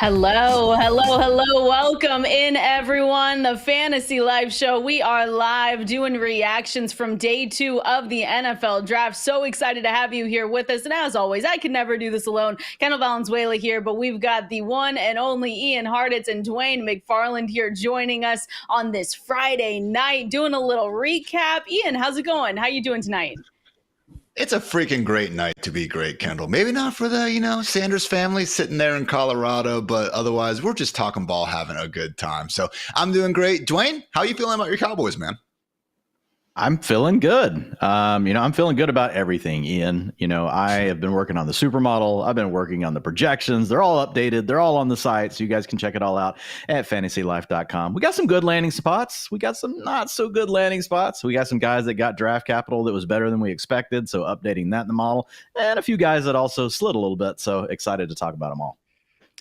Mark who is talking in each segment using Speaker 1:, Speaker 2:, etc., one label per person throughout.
Speaker 1: Hello, hello, hello. Welcome in, everyone. The Fantasy Live Show. We are live doing reactions from day 2 of the NFL draft. So excited to have you here with us. And as always, I could never do this alone. Kendall Valenzuela here, but we've got the one and only Ian Hartitz and Dwain McFarland here joining us on this Friday night, doing a little recap. Ian, how's it going? How you doing tonight?
Speaker 2: It's a freaking great night to be great, Kendall. Maybe not for the, Sanders family sitting there in Colorado, but otherwise we're just talking ball, having a good time. So I'm doing great. Dwain, how you feeling about your Cowboys, man?
Speaker 3: I'm feeling good. I'm feeling good about everything, Ian. I have been working on the supermodel. I've been working on the projections. They're all updated. They're all on the site, so you guys can check it all out at fantasylife.com. We got some good landing spots. We got some not so good landing spots. We got some guys that got draft capital that was better than we expected, so updating that in the model. And a few guys that also slid a little bit, so excited to talk about them all.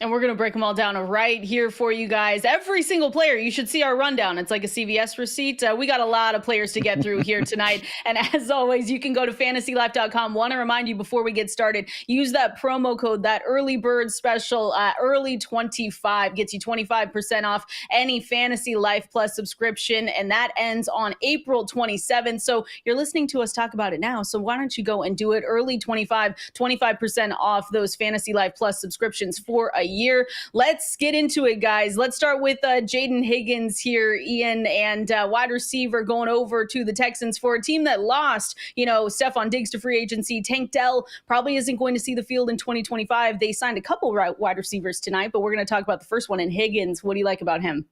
Speaker 1: And we're going to break them all down right here for you guys. Every single player, you should see our rundown. It's like a CVS receipt. We got a lot of players to get through here tonight. And as always, you can go to fantasylife.com. Want to remind you before we get started, use that promo code, that early bird special, early25 gets you 25% off any Fantasy Life Plus subscription. And that ends on April 27th. So you're listening to us talk about it now. So why don't you go and do it early 25% off those Fantasy Life Plus subscriptions for a year. Let's get into it, guys. Let's start with Jaden Higgins here, Ian, and wide receiver going over to the Texans for a team that lost, Stephon Diggs to free agency. Tank Dell probably isn't going to see the field in 2025. They signed a couple wide receivers tonight, but we're going to talk about the first one in Higgins. What do you like about him?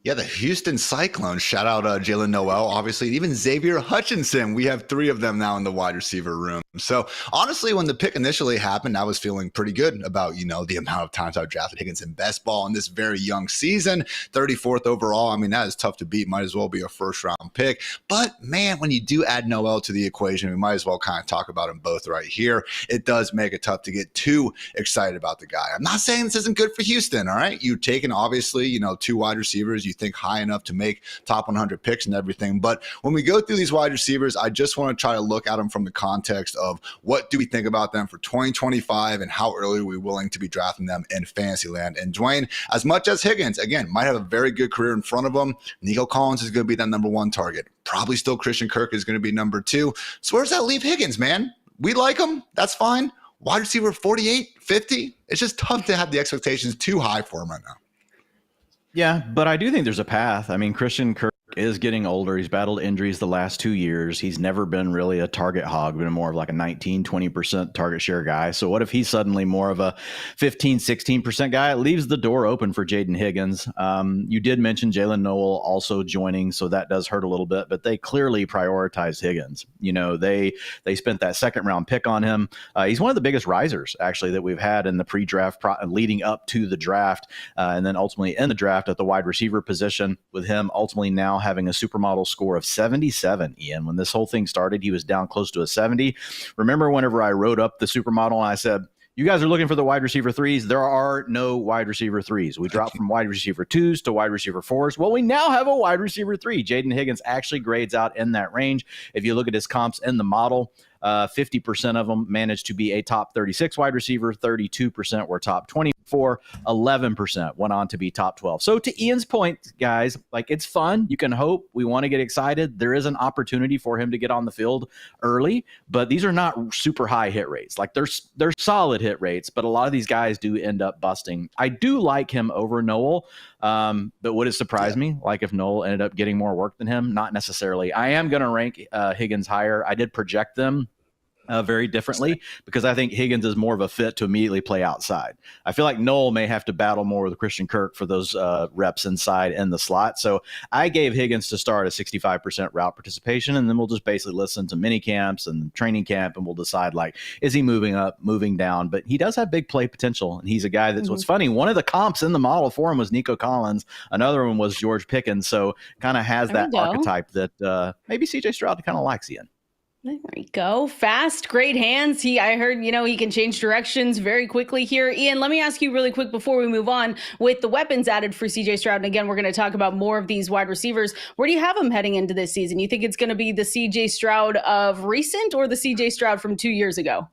Speaker 2: Yeah, the Houston Cyclones. Shout out Jalen Noel, obviously, even Xavier Hutchinson. We have 3 of them now in the wide receiver room. So honestly, when the pick initially happened, I was feeling pretty good about, the amount of times I've drafted Higgins in best ball in this very young season. 34th overall. I mean, that is tough to beat. Might as well be a first round pick. But man, when you do add Noel to the equation, we might as well kind of talk about them both right here. It does make it tough to get too excited about the guy. I'm not saying this isn't good for Houston, all right? You've taken, obviously, 2 wide receivers you think high enough to make top 100 picks and everything. But when we go through these wide receivers, I just want to try to look at them from the context of what do we think about them for 2025 and how early are we willing to be drafting them in Fantasyland. And Dwain, as much as Higgins, again, might have a very good career in front of him, Nico Collins is going to be that number 1 target. Probably still Christian Kirk is going to be number 2. So where does that leave Higgins, man? We like him. That's fine. Wide receiver 48, 50. It's just tough to have the expectations too high for him right now.
Speaker 3: Yeah, but I do think there's a path. I mean, Christian Kirk is getting older. He's battled injuries the last 2 years. He's never been really a target hog, been more of like a 19-20% target share guy. So what if he's suddenly more of a 15-16% guy? It leaves the door open for Jaden Higgins. You did mention Jalen Noel also joining, so that does hurt a little bit, but they clearly prioritized Higgins. They spent that second round pick on him. He's one of the biggest risers actually that we've had in the pre-draft leading up to the draft, and then ultimately in the draft at the wide receiver position, with him ultimately now having a supermodel score of 77, Ian. When this whole thing started, he was down close to a 70. Remember whenever I wrote up the supermodel and I said, you guys are looking for the wide receiver 3s. There are no wide receiver 3s. We dropped from wide receiver 2s to wide receiver 4s. Well, we now have a wide receiver 3. Jaden Higgins actually grades out in that range. If you look at his comps in the model, 50% of them managed to be a top 36 wide receiver, 32% were top 24, 11% went on to be top 12. So to Ian's point, guys, it's fun. You can hope. We want to get excited. There is an opportunity for him to get on the field early, but these are not super high hit rates. They're solid hit rates, but a lot of these guys do end up busting. I do like him over Noel, but would it surprise me if Noel ended up getting more work than him? Not necessarily. I am going to rank Higgins higher. I did project them very differently because I think Higgins is more of a fit to immediately play outside. I feel like Noel may have to battle more with Christian Kirk for those reps inside in the slot. So I gave Higgins to start a 65% route participation, and then we'll just basically listen to mini camps and training camp, and we'll decide is he moving up, moving down. But he does have big play potential, and he's a guy that's what's funny. One of the comps in the model for him was Nico Collins. Another one was George Pickens. So kind of has that archetype that maybe CJ Stroud kind of likes Ian.
Speaker 1: There we go. Fast, great hands. I heard, he can change directions very quickly here. Ian, let me ask you really quick before we move on with the weapons added for CJ Stroud. And again, we're going to talk about more of these wide receivers. Where do you have him heading into this season? You think it's going to be the CJ Stroud of recent or the CJ Stroud from 2 years ago?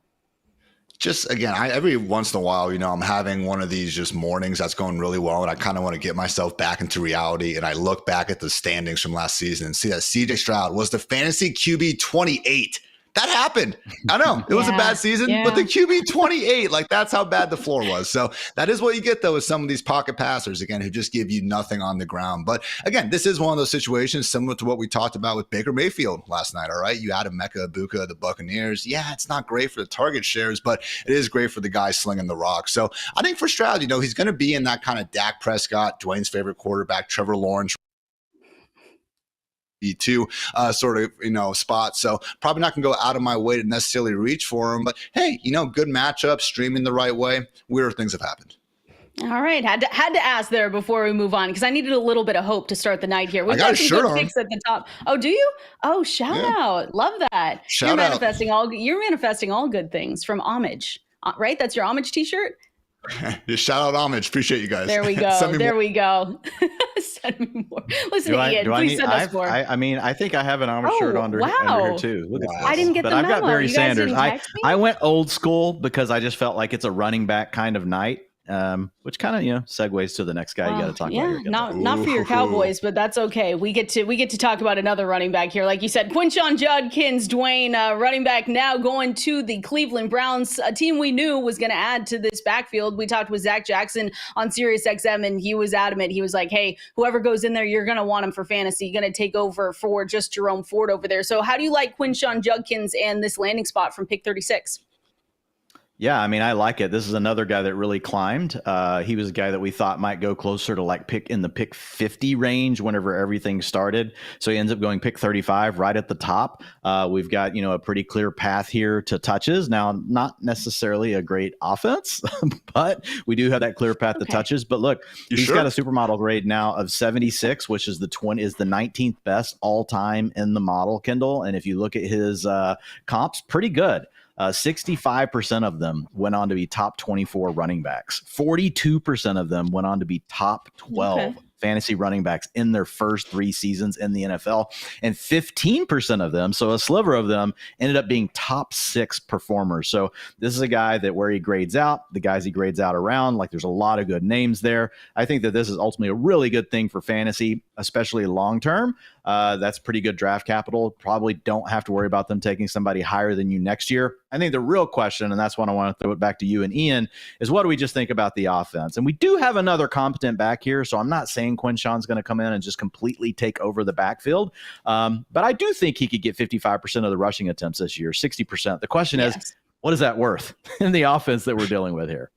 Speaker 2: just again, every once in a while, I'm having one of these just mornings that's going really well, and I kind of want to get myself back into reality. And I look back at the standings from last season and see that CJ Stroud was the fantasy QB 28. That happened. I know it was a bad season, but the QB 28, like that's how bad the floor was. So that is what you get though with some of these pocket passers, again, who just give you nothing on the ground. But again, this is one of those situations similar to what we talked about with Baker Mayfield last night. All right. You add Emeka Egbuka of the Buccaneers. Yeah, it's not great for the target shares, but it is great for the guy slinging the rock. So I think for Stroud, he's going to be in that kind of Dak Prescott, Dwayne's favorite quarterback, Trevor Lawrence B2 sort of, spot. So probably not going to go out of my way to necessarily reach for him. But hey, good matchup, streaming the right way. Weird things have happened.
Speaker 1: All right. Had to ask there before we move on because I needed a little bit of hope to start the night here. We've got some good picks at the top. Oh, do you? Oh, shout out. Love that. You're manifesting all good things from Homage, right? That's your Homage t-shirt?
Speaker 2: Shout out Homage. Appreciate you guys.
Speaker 1: There we go. We go. Send me more. Listen, Ian, please send us more.
Speaker 3: I think I have an Homage shirt under here too. Look at this.
Speaker 1: I didn't get the memo.
Speaker 3: I've got Barry Sanders. I went old school because I just felt like it's a running back kind of night. Which kind of segues to the next guy you got to talk about.
Speaker 1: Yeah, not for your Cowboys, but that's okay. We get to talk about another running back here, like you said, Quinshon Judkins, Dwain, running back now going to the Cleveland Browns, a team we knew was going to add to this backfield. We talked with Zach Jackson on SiriusXM, and he was adamant. He was like, "Hey, whoever goes in there, you're going to want him for fantasy. You're going to take over for just Jerome Ford over there." So, how do you like Quinshon Judkins and this landing spot from pick 36?
Speaker 3: Yeah, I mean, I like it. This is another guy that really climbed. He was a guy that we thought might go closer to like pick 50 range whenever everything started. So he ends up going pick 35 right at the top. We've got, a pretty clear path here to touches. Now, not necessarily a great offense, but we do have that clear path to touches. But look, he's got a supermodel grade now of 76, which is the 19th best all time in the model, Kendall. And if you look at his comps, pretty good. 65% of them went on to be top 24 running backs. 42% of them went on to be top 12 fantasy running backs in their first 3 seasons in the NFL. And 15% of them, so a sliver of them, ended up being top 6 performers. So this is a guy that where he grades out, the guys he grades out around, like there's a lot of good names there. I think that this is ultimately a really good thing for fantasy, especially long term. That's pretty good draft capital. Probably don't have to worry about them taking somebody higher than you next year. I think the real question, and that's what I want to throw it back to you and Ian, is what do we just think about the offense? And we do have another competent back here, so I'm not saying Quinshon's going to come in and just completely take over the backfield. But I do think he could get 55% of the rushing attempts this year, 60%. The question is, what is that worth in the offense that we're dealing with here?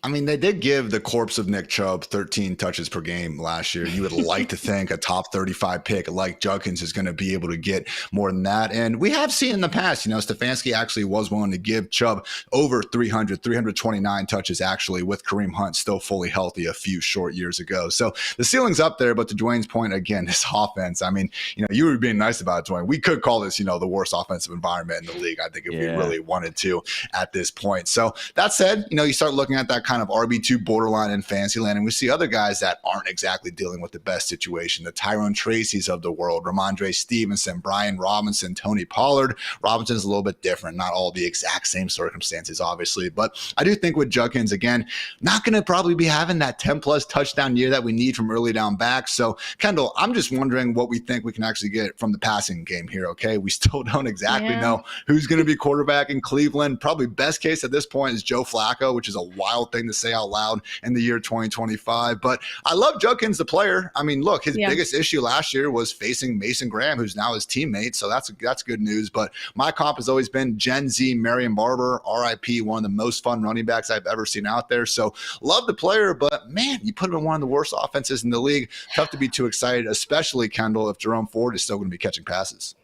Speaker 2: I mean, they did give the corpse of Nick Chubb 13 touches per game last year. You would like to think a top 35 pick like Judkins is going to be able to get more than that. And we have seen in the past, Stefanski actually was willing to give Chubb over 329 touches actually with Kareem Hunt still fully healthy a few short years ago. So the ceiling's up there. But to Dwayne's point, again, this offense, I mean, you were being nice about it, Dwayne. We could call this, the worst offensive environment in the league, I think, if we really wanted to at this point. So that said, you start looking at that kind of RB2 borderline in fantasy land, and we see other guys that aren't exactly dealing with the best situation. The Tyrone Tracy's of the world, Ramondre Stevenson, Brian Robinson, Tony Pollard. Robinson's a little bit different, not all the exact same circumstances, obviously, but I do think with Judkins, again, not going to probably be having that 10-plus touchdown year that we need from early down back. So, Kendall, I'm just wondering what we think we can actually get from the passing game here, okay? We still don't exactly know who's going to be quarterback in Cleveland. Probably best case at this point is Joe Flacco, which is a wild thing to say out loud in the year 2025. But I love Judkins, the player. I mean, look, his biggest issue last year was facing Mason Graham, who's now his teammate. So that's good news. But my comp has always been Gen Z, Marion Barber, RIP, one of the most fun running backs I've ever seen out there. So love the player, but man, you put him in one of the worst offenses in the league. Tough to be too excited, especially, Kendall, if Jerome Ford is still going to be catching passes.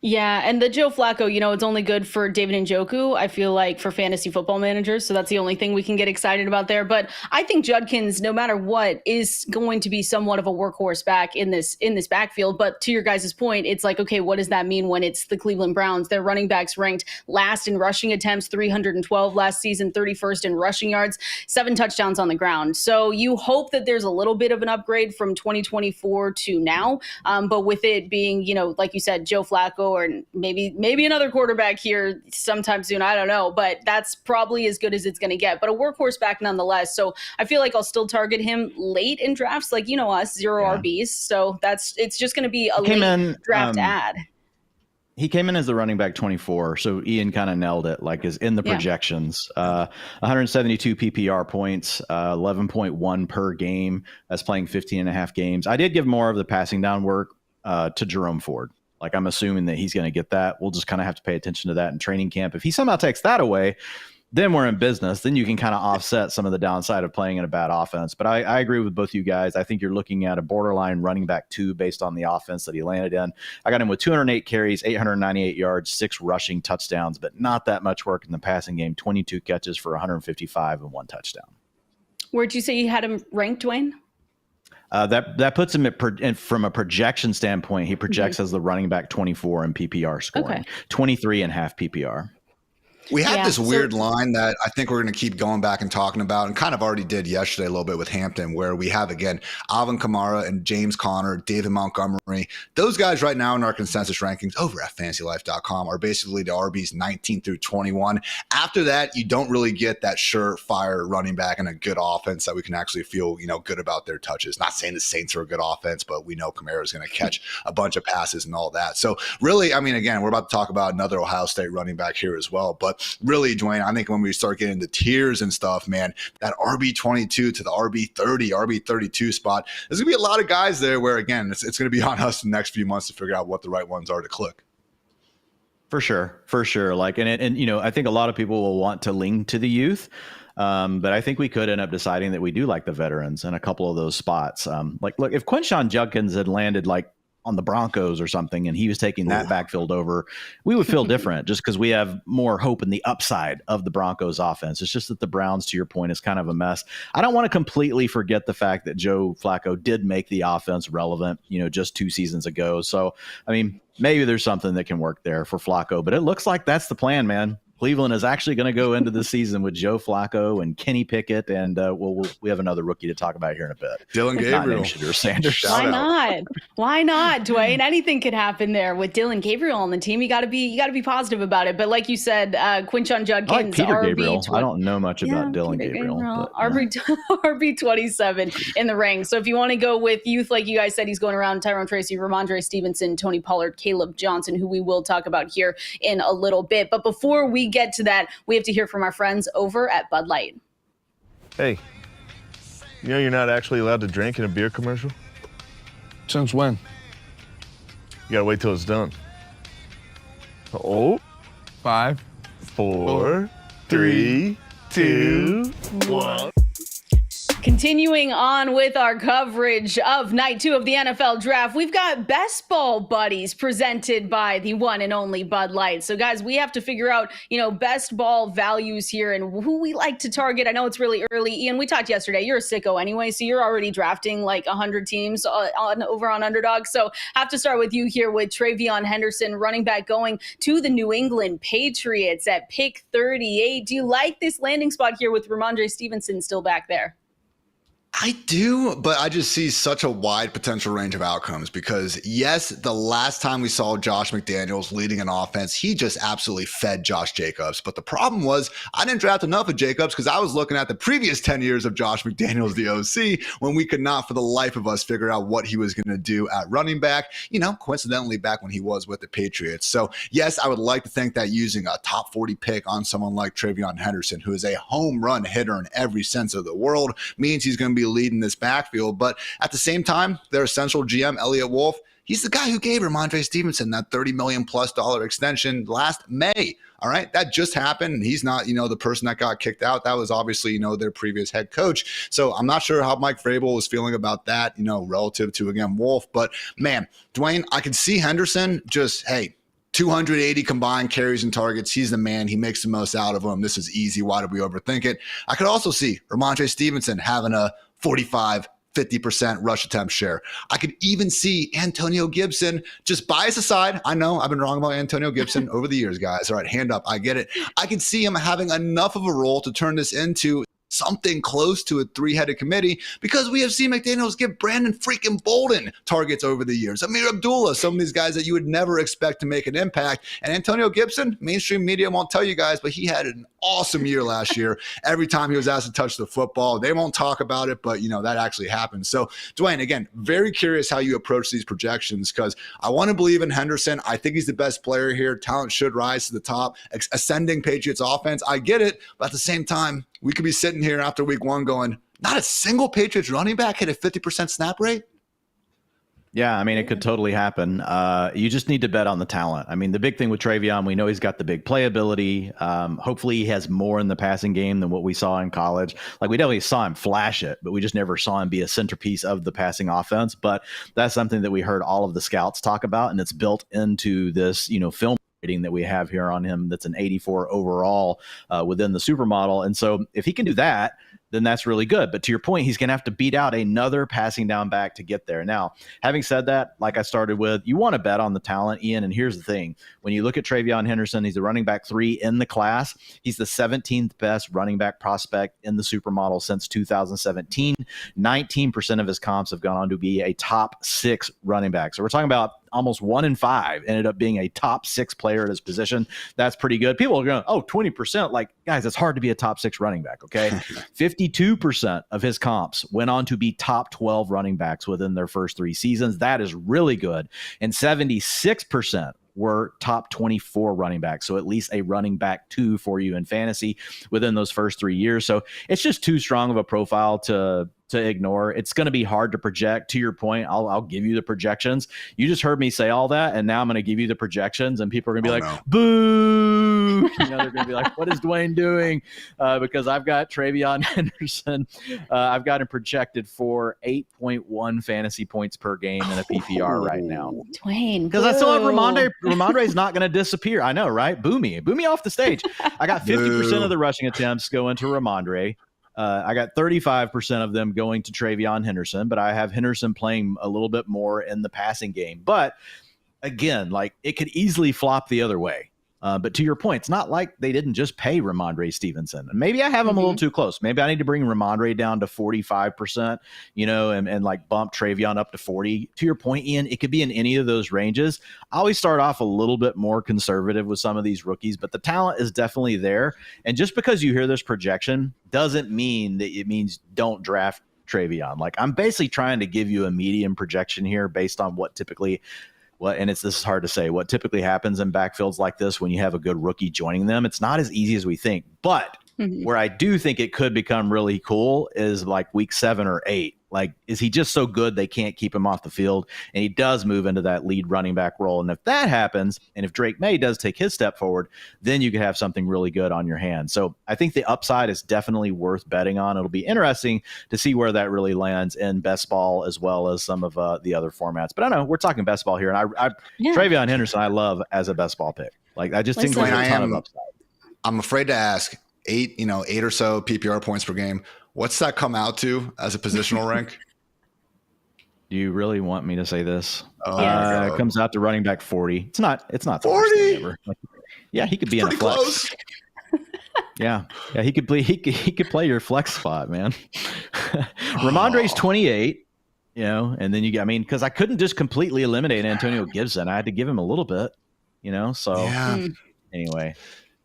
Speaker 1: Yeah, and the Joe Flacco, it's only good for David Njoku, I feel like, for fantasy football managers. So that's the only thing we can get excited about there. But I think Judkins, no matter what, is going to be somewhat of a workhorse back in this backfield. But to your guys' point, it's like, okay, what does that mean when it's the Cleveland Browns? Their running backs ranked last in rushing attempts, 312 last season, 31st in rushing yards, 7 touchdowns on the ground. So you hope that there's a little bit of an upgrade from 2024 to now. But with it being, like you said, Joe Flacco or maybe another quarterback here sometime soon. I don't know, but that's probably as good as it's going to get. But a workhorse back nonetheless. So I feel like I'll still target him late in drafts, like us, 0 RBs. So it's just going to be a late draft ad.
Speaker 3: He came in as the running back 24, so Ian kind of nailed it, like is in the projections. 172 PPR points, 11.1 per game. That's playing 15 and a half games. I did give more of the passing down work to Jerome Ford. Like I'm assuming that he's going to get that. We'll just kind of have to pay attention to that in training camp. If he somehow takes that away, then we're in business. Then you can kind of offset some of the downside of playing in a bad offense. But I agree with both you guys. I think you're looking at a borderline running back 2 based on the offense that he landed in. I got him with 208 carries, 898 yards, 6 rushing touchdowns, but not that much work in the passing game. 22 catches for 155 and 1 touchdown.
Speaker 1: Where'd you say you had him ranked, Dwayne?
Speaker 3: That puts him from a projection standpoint. He projects as the running back 24 in PPR scoring, 23 and half PPR.
Speaker 2: We have this weird line that I think we're going to keep going back and talking about, and kind of already did yesterday a little bit with Hampton, where we have, again, Alvin Kamara and James Conner, David Montgomery. Those guys right now in our consensus rankings over at fantasylife.com are basically the RBs 19 through 21. After that, you don't really get that surefire running back and a good offense that we can actually feel, good about their touches. Not saying the Saints are a good offense, but we know Kamara is going to catch a bunch of passes and all that. So really, again, we're about to talk about another Ohio State running back here as well, but really, Dwayne, I think when we start getting into tiers and stuff, man, that RB22 to the RB30, RB32 spot, there's going to be a lot of guys there where, again, it's going to be on us the next few months to figure out what the right ones are to click.
Speaker 3: For sure. Like, and I think a lot of people will want to lean to the youth. But I think we could end up deciding that we do like the veterans in a couple of those spots. Look, if Quinshon Judkins had landed like on the Broncos or something, and he was taking that backfield over, we would feel different just because we have more hope in the upside of the Broncos offense. It's just that the Browns, to your point, is kind of a mess. I don't want to completely forget the fact that Joe Flacco did make the offense relevant, just 2 seasons ago. So, maybe there's something that can work there for Flacco, but it looks like that's the plan, man. Cleveland is actually going to go into the season with Joe Flacco and Kenny Pickett, and we have another rookie to talk about here in a bit.
Speaker 2: Dylan Gabriel.
Speaker 3: Sanders.
Speaker 1: Why not? Why not, Dwayne? Anything could happen there with Dylan Gabriel on the team. You got to be positive about it. But like you said, Quinshon Judkins,
Speaker 3: I like Peter Gabriel. I don't know much about Dylan Gabriel.
Speaker 1: RB 27 in the ranks. So if you want to go with youth, like you guys said, he's going around Tyrone Tracy, Ramondre Stevenson, Tony Pollard, Caleb Johnson, who we will talk about here in a little bit. But before we get to that, we have to hear from our friends over at Bud Light.
Speaker 4: Hey, you're not actually allowed to drink in a beer commercial?
Speaker 5: Since when?
Speaker 4: You gotta wait till it's done.
Speaker 5: 5,
Speaker 4: 4, 3, 2, 1.
Speaker 1: Continuing on with our coverage of night 2 of the NFL draft, we've got Best Ball Buddies presented by the one and only Bud Light. So guys, we have to figure out, best ball values here and who we like to target. I know it's really early. Ian, we talked yesterday. You're a sicko anyway, so you're already drafting like 100 teams over on Underdog. So have to start with you here with TreyVeyon Henderson, running back going to the New England Patriots at pick 38. Do you like this landing spot here with Ramondre Stevenson still back there?
Speaker 2: I do, but I just see such a wide potential range of outcomes because, yes, the last time we saw Josh McDaniels leading an offense, he just absolutely fed Josh Jacobs. But the problem was I didn't draft enough of Jacobs because I was looking at the previous 10 years of Josh McDaniels, the OC, when we could not for the life of us figure out what he was going to do at running back, coincidentally back when he was with the Patriots. So, yes, I would like to think that using a top 40 pick on someone like TreyVeyon Henderson, who is a home run hitter in every sense of the world, means he's going to be leading this backfield. But at the same time, their essential GM, Elliott Wolf, he's the guy who gave Ramondre Stevenson that $30 million+ extension last May. All right. That just happened. And he's not, the person that got kicked out. That was obviously, their previous head coach. So I'm not sure how Mike Vrabel was feeling about that, relative to, again, Wolf. But man, Dwayne, I could see Henderson just, 280 combined carries and targets. He's the man. He makes the most out of them. This is easy. Why did we overthink it? I could also see Ramondre Stevenson having a 50% rush attempt share. I could even see Antonio Gibson, just bias aside. I know I've been wrong about Antonio Gibson over the years, guys. All right, hand up. I get it. I could see him having enough of a role to turn this into something close to a 3-headed committee because we have seen McDaniels give Brandon freaking Bolden targets over the years. Amir Abdullah, some of these guys that you would never expect to make an impact. And Antonio Gibson, mainstream media won't tell you guys, but he had an awesome year last year. Every time he was asked to touch the football, they won't talk about it, but that actually happened. So Dwain, again, very curious how you approach these projections because I want to believe in Henderson. I think he's the best player here. Talent should rise to the top. Ascending Patriots offense, I get it, but at the same time, we could be sitting here after week 1 going, not a single Patriots running back hit a 50% snap rate.
Speaker 3: Yeah, I mean, it could totally happen. You just need to bet on the talent. I mean, the big thing with TreyVeyon, we know he's got the big playability. Hopefully he has more in the passing game than what we saw in college. Like, we definitely saw him flash it, but we just never saw him be a centerpiece of the passing offense. But that's something that we heard all of the scouts talk about, and it's built into this, film rating that we have here on him. That's an 84 overall within the supermodel. And so if he can do that, then that's really good. But to your point, he's going to have to beat out another passing down back to get there. Now, having said that, like I started with, you want to bet on the talent, Ian. And here's the thing. When you look at TreyVeyon Henderson, he's the running back 3 in the class. He's the 17th best running back prospect in the supermodel since 2017. 19% of his comps have gone on to be a top 6 running back. So we're talking about almost 1 in 5 ended up being a top 6 player at his position. That's pretty good. People are going, 20%. Like, guys, it's hard to be a top 6 running back, okay? 52% of his comps went on to be top 12 running backs within their first 3 seasons. That is really good. And 76% were top 24 running backs. So at least a running back 2 for you in fantasy within those first 3 years. So it's just too strong of a profile to ignore. It's going to be hard to project. To your point, I'll give you the projections. You just heard me say all that, and now I'm going to give you the projections, and people are going to be like, boo! They're going to be like, what is Dwain doing? Because I've got TreyVeyon Henderson. I've got him projected for 8.1 fantasy points per game in a PPR right now.
Speaker 1: Dwain,
Speaker 3: because I still have Ramondre. Ramondre's not going to disappear. I know, right? Boo me off the stage. I got 50% of the rushing attempts going to Ramondre. I got 35% of them going to TreyVeyon Henderson, but I have Henderson playing a little bit more in the passing game. But again, like, it could easily flop the other way. But to your point, it's not like they didn't just pay Ramondre Stevenson. And maybe I have him a little too close. Maybe I need to bring Ramondre down to 45%, and like bump TreyVeyon up to 40. To your point, Ian, it could be in any of those ranges. I always start off a little bit more conservative with some of these rookies, but the talent is definitely there. And just because you hear this projection doesn't mean that it means don't draft TreyVeyon. Like, I'm basically trying to give you a medium projection here based on what typically this is hard to say, what typically happens in backfields like this when you have a good rookie joining them. It's not as easy as we think. But where I do think it could become really cool is like week 7 or 8. Like, is he just so good they can't keep him off the field? And he does move into that lead running back role. And if that happens, and if Drake May does take his step forward, then you could have something really good on your hands. So I think the upside is definitely worth betting on. It'll be interesting to see where that really lands in best ball as well as some of the other formats. But I know we're talking best ball here. And TreyVeyon Henderson, I love as a best ball pick. Like, I just think there's a ton of upside.
Speaker 2: I'm afraid to ask 8 or so PPR points per game. What's that come out to as a positional rank?
Speaker 3: Do you really want me to say this?
Speaker 2: It
Speaker 3: comes out to running back 40. It's not
Speaker 2: 40.
Speaker 3: Like, yeah, he could be in a flex.
Speaker 2: Close.
Speaker 3: Yeah, he could play. He could play your flex spot, man. Ramondre's 28. And then because I couldn't just completely eliminate Antonio Gibson. I had to give him a little bit. So anyway.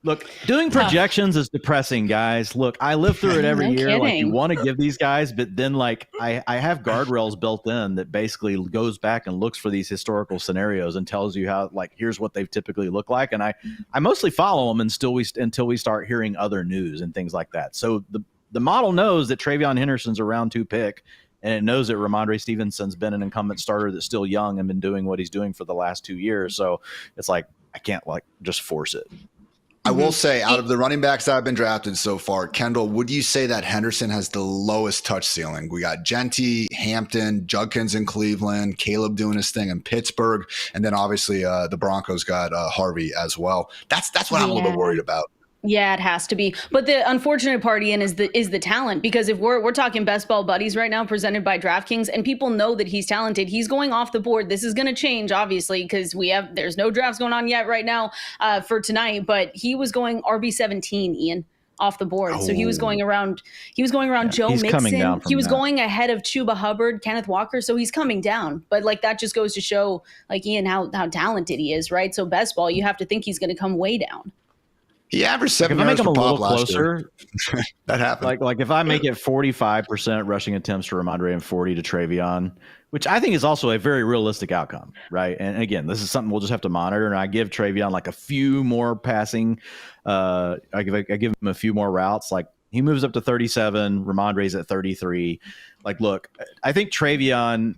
Speaker 3: Look, doing projections is depressing, guys. Look, I live through it every year. Like, you want to give these guys, but then like I have guardrails built in that basically goes back and looks for these historical scenarios and tells you how, like, here's what they've typically looked like. And I mostly follow them until we start hearing other news and things like that. So the model knows that TreyVeyon Henderson's a round 2 pick, and it knows that Ramondre Stevenson's been an incumbent starter that's still young and been doing what he's doing for the last 2 years. So it's like, I can't just force it.
Speaker 2: I will say, out of the running backs that have been drafted so far, Kendall, would you say that Henderson has the lowest touch ceiling? We got Genty, Hampton, Judkins in Cleveland, Caleb doing his thing in Pittsburgh, and then obviously the Broncos got Harvey as well. That's what I'm a little bit worried about.
Speaker 1: Yeah, it has to be. But the unfortunate part, Ian, is the talent. Because if we're talking best ball buddies right now, presented by DraftKings, and people know that he's talented, he's going off the board. This is going to change, obviously, because there's no drafts going on yet right now for tonight. But he was going RB17, Ian, off the board. So he was going around Joe
Speaker 3: he's coming down
Speaker 1: Mixon.
Speaker 3: from
Speaker 1: He was
Speaker 3: that.
Speaker 1: going ahead of Chuba Hubbard, Kenneth Walker. So he's coming down. But like that just goes to show, like, Ian, how talented he is, right? So best ball, you have to think he's going to come way down.
Speaker 2: He averaged
Speaker 3: Like
Speaker 2: 7
Speaker 3: if I make
Speaker 2: yards
Speaker 3: him a
Speaker 2: per
Speaker 3: little
Speaker 2: pop last
Speaker 3: closer,
Speaker 2: year. That happened.
Speaker 3: like if I make it 45% rushing attempts to Ramondre and 40 to TreyVeyon, which I think is also a very realistic outcome, right? And again, this is something we'll just have to monitor. And I give TreyVeyon like a few more passing. I give him a few more routes. Like he moves up to 37. Ramondre's at 33. Like, look, I think TreyVeyon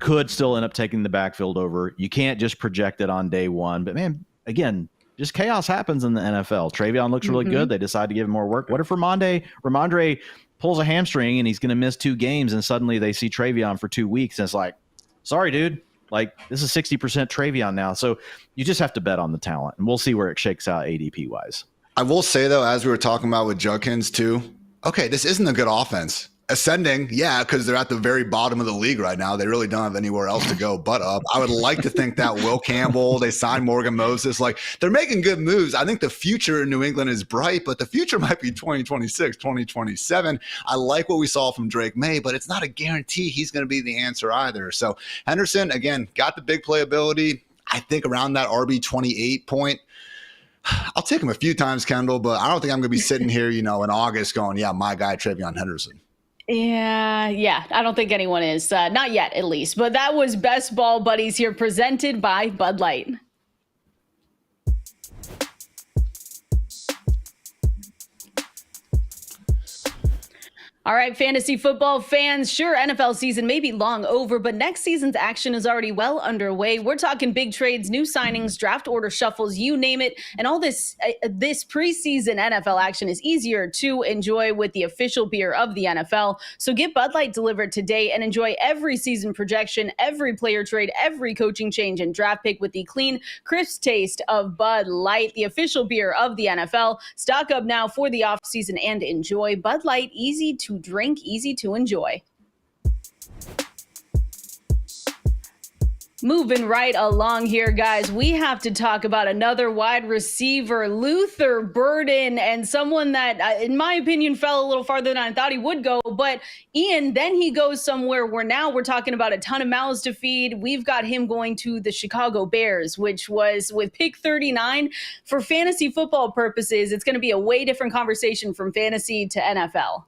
Speaker 3: could still end up taking the backfield over. You can't just project it on day one. But man, again, just chaos happens in the NFL. TreyVeyon looks really good. They decide to give him more work. What if Ramondre pulls a hamstring and he's going to miss 2 games and suddenly they see TreyVeyon for 2 weeks and it's like, sorry, dude, like this is 60% TreyVeyon now. So you just have to bet on the talent and we'll see where it shakes out ADP wise.
Speaker 2: I will say though, as we were talking about with Judkins too, okay, this isn't a good offense. Ascending, yeah, because they're at the very bottom of the league right now. They really don't have anywhere else to go but up. I would like to think that Will Campbell, they signed Morgan Moses, like they're making good moves. I think the future in New England is bright, but the future might be 2026, 2027. I like what we saw from Drake May, but it's not a guarantee he's going to be the answer either. So Henderson, again, got the big playability. I think around that RB 28 point. I'll take him a few times, Kendall, but I don't think I'm going to be sitting here, in August going, yeah, my guy, TreyVeyon Henderson.
Speaker 1: Yeah. I don't think anyone is. Not yet, at least. But that was Best Ball Buddies here, presented by Bud Light. All right, fantasy football fans, sure, NFL season may be long over, but next season's action is already well underway. We're talking big trades, new signings, draft order shuffles, you name it. And all this preseason NFL action is easier to enjoy with the official beer of the NFL. So get Bud Light delivered today and enjoy every season projection, every player trade, every coaching change and draft pick with the clean, crisp taste of Bud Light, the official beer of the NFL. Stock up now for the offseason and enjoy. Bud Light, easy to drink, easy to enjoy. Moving right along here, guys, we have to talk about another wide receiver, Luther Burden, and someone that, in my opinion, fell a little farther than I thought he would go. But Ian, then he goes somewhere where now we're talking about a ton of mouths to feed. We've got him going to the Chicago Bears, which was with pick 39. For fantasy football purposes, it's going to be a way different conversation from fantasy to NFL.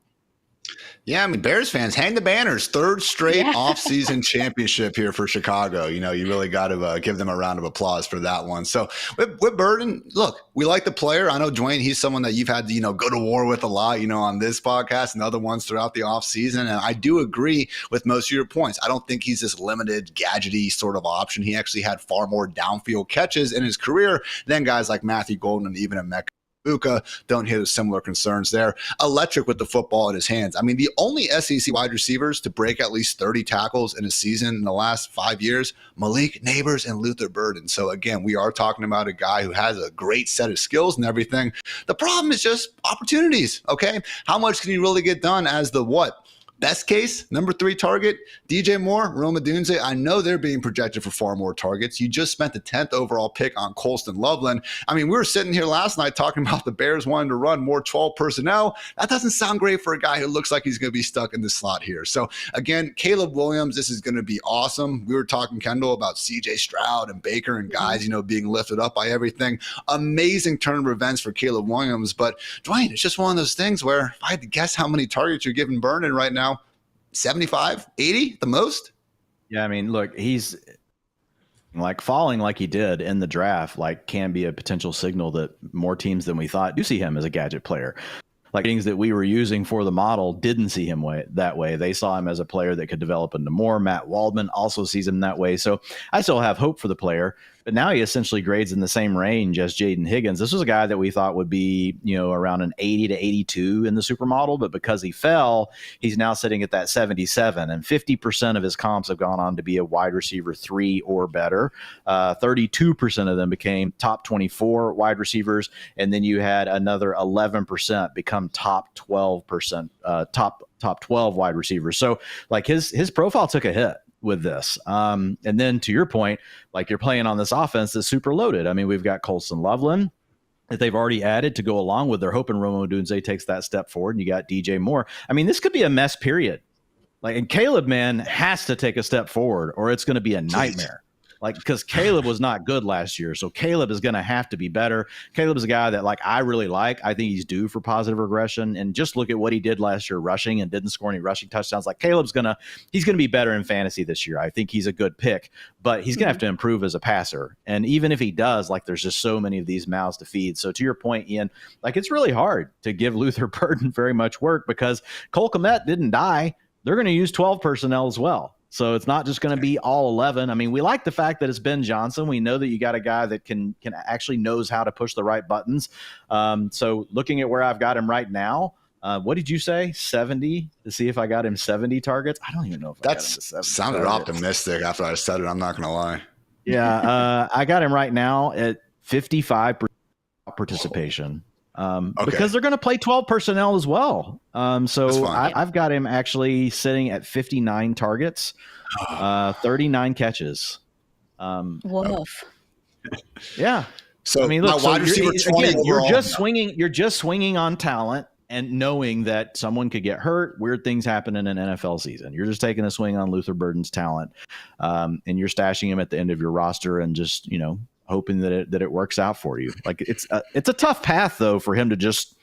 Speaker 2: Yeah, I mean, Bears fans, hang the banners. 3rd straight offseason championship here for Chicago. You really got to give them a round of applause for that one. So with Burden, look, we like the player. I know, Dwain, he's someone that you've had to, go to war with a lot, on this podcast and other ones throughout the offseason. And I do agree with most of your points. I don't think he's this limited, gadgety sort of option. He actually had far more downfield catches in his career than guys like Matthew Golden and even Emeka don't hit similar concerns there. Electric with the football in his hands. I mean, the only SEC wide receivers to break at least 30 tackles in a season in the last 5 years, Malik Neighbors and Luther Burden. So again, we are talking about a guy who has a great set of skills and everything. The problem is just opportunities, okay? How much can you really get done as the best case, number 3 target, DJ Moore, Rome Odunze. I know they're being projected for far more targets. You just spent the 10th overall pick on Colston Loveland. I mean, we were sitting here last night talking about the Bears wanting to run more 12 personnel. That doesn't sound great for a guy who looks like he's going to be stuck in the slot here. So again, Caleb Williams, this is going to be awesome. We were talking, Kendall, about CJ Stroud and Baker and guys, being lifted up by everything. Amazing turn of events for Caleb Williams. But Dwayne, it's just one of those things where if I had to guess how many targets you're giving Burden right now, 75, 80 the most?
Speaker 3: Yeah, I mean, look, he's like falling like he did in the draft, like can be a potential signal that more teams than we thought do see him as a gadget player. Like things that we were using for the model didn't see him that way. They saw him as a player that could develop into more. Matt Waldman also sees him that way. So I still have hope for the player. But now he essentially grades in the same range as Jaden Higgins. This was a guy that we thought would be, around an 80 to 82 in the supermodel. But because he fell, he's now sitting at that 77. And 50% of his comps have gone on to be a wide receiver 3 or better. 32% of them became top 24 wide receivers. And then you had another 11% become top 12%, top 12 wide receivers. So like his profile took a hit with this. And then to your point, like you're playing on this offense that's super loaded. I mean, we've got Colston Loveland, that they've already added to go along with. They're hoping Rome Odunze takes that step forward, and you got DJ Moore. I mean, this could be a mess, period. Like, and Caleb, man, has to take a step forward, or it's going to be a nightmare. Like, because Caleb was not good last year, so Caleb is going to have to be better. Caleb is a guy that, like, I really like. I think he's due for positive regression. And just look at what he did last year rushing and didn't score any rushing touchdowns. Like, Caleb's he's gonna be better in fantasy this year. I think he's a good pick, but he's gonna have to improve as a passer. And even if he does, like, there's just so many of these mouths to feed. So to your point, Ian, like, it's really hard to give Luther Burden very much work because Cole Kmet didn't die. They're going to use 12 personnel as well. So it's not just going to be all 11. I mean, we like the fact that it's Ben Johnson. We know that you got a guy that can actually knows how to push the right buttons. So looking at where I've got him right now, what did you say? 70 to see if I got him 70 targets. I don't even know if I got him to 70
Speaker 2: sounded
Speaker 3: targets.
Speaker 2: optimistic after I said it. I'm not going to lie.
Speaker 3: Yeah. I got him right now at 55% participation. Because they're going to play 12 personnel as well. So I've got him actually sitting at 59 targets, 39 catches.
Speaker 1: Woof.
Speaker 3: Yeah.
Speaker 2: So
Speaker 3: I mean, look,
Speaker 2: my wide receiver 20
Speaker 3: again, you're
Speaker 2: overall.
Speaker 3: just swinging on talent and knowing that someone could get hurt. Weird things happen in an NFL season. You're just taking a swing on Luther Burden's talent, and you're stashing him at the end of your roster and just, hoping that it works out for you. Like, it's a tough path though for him to just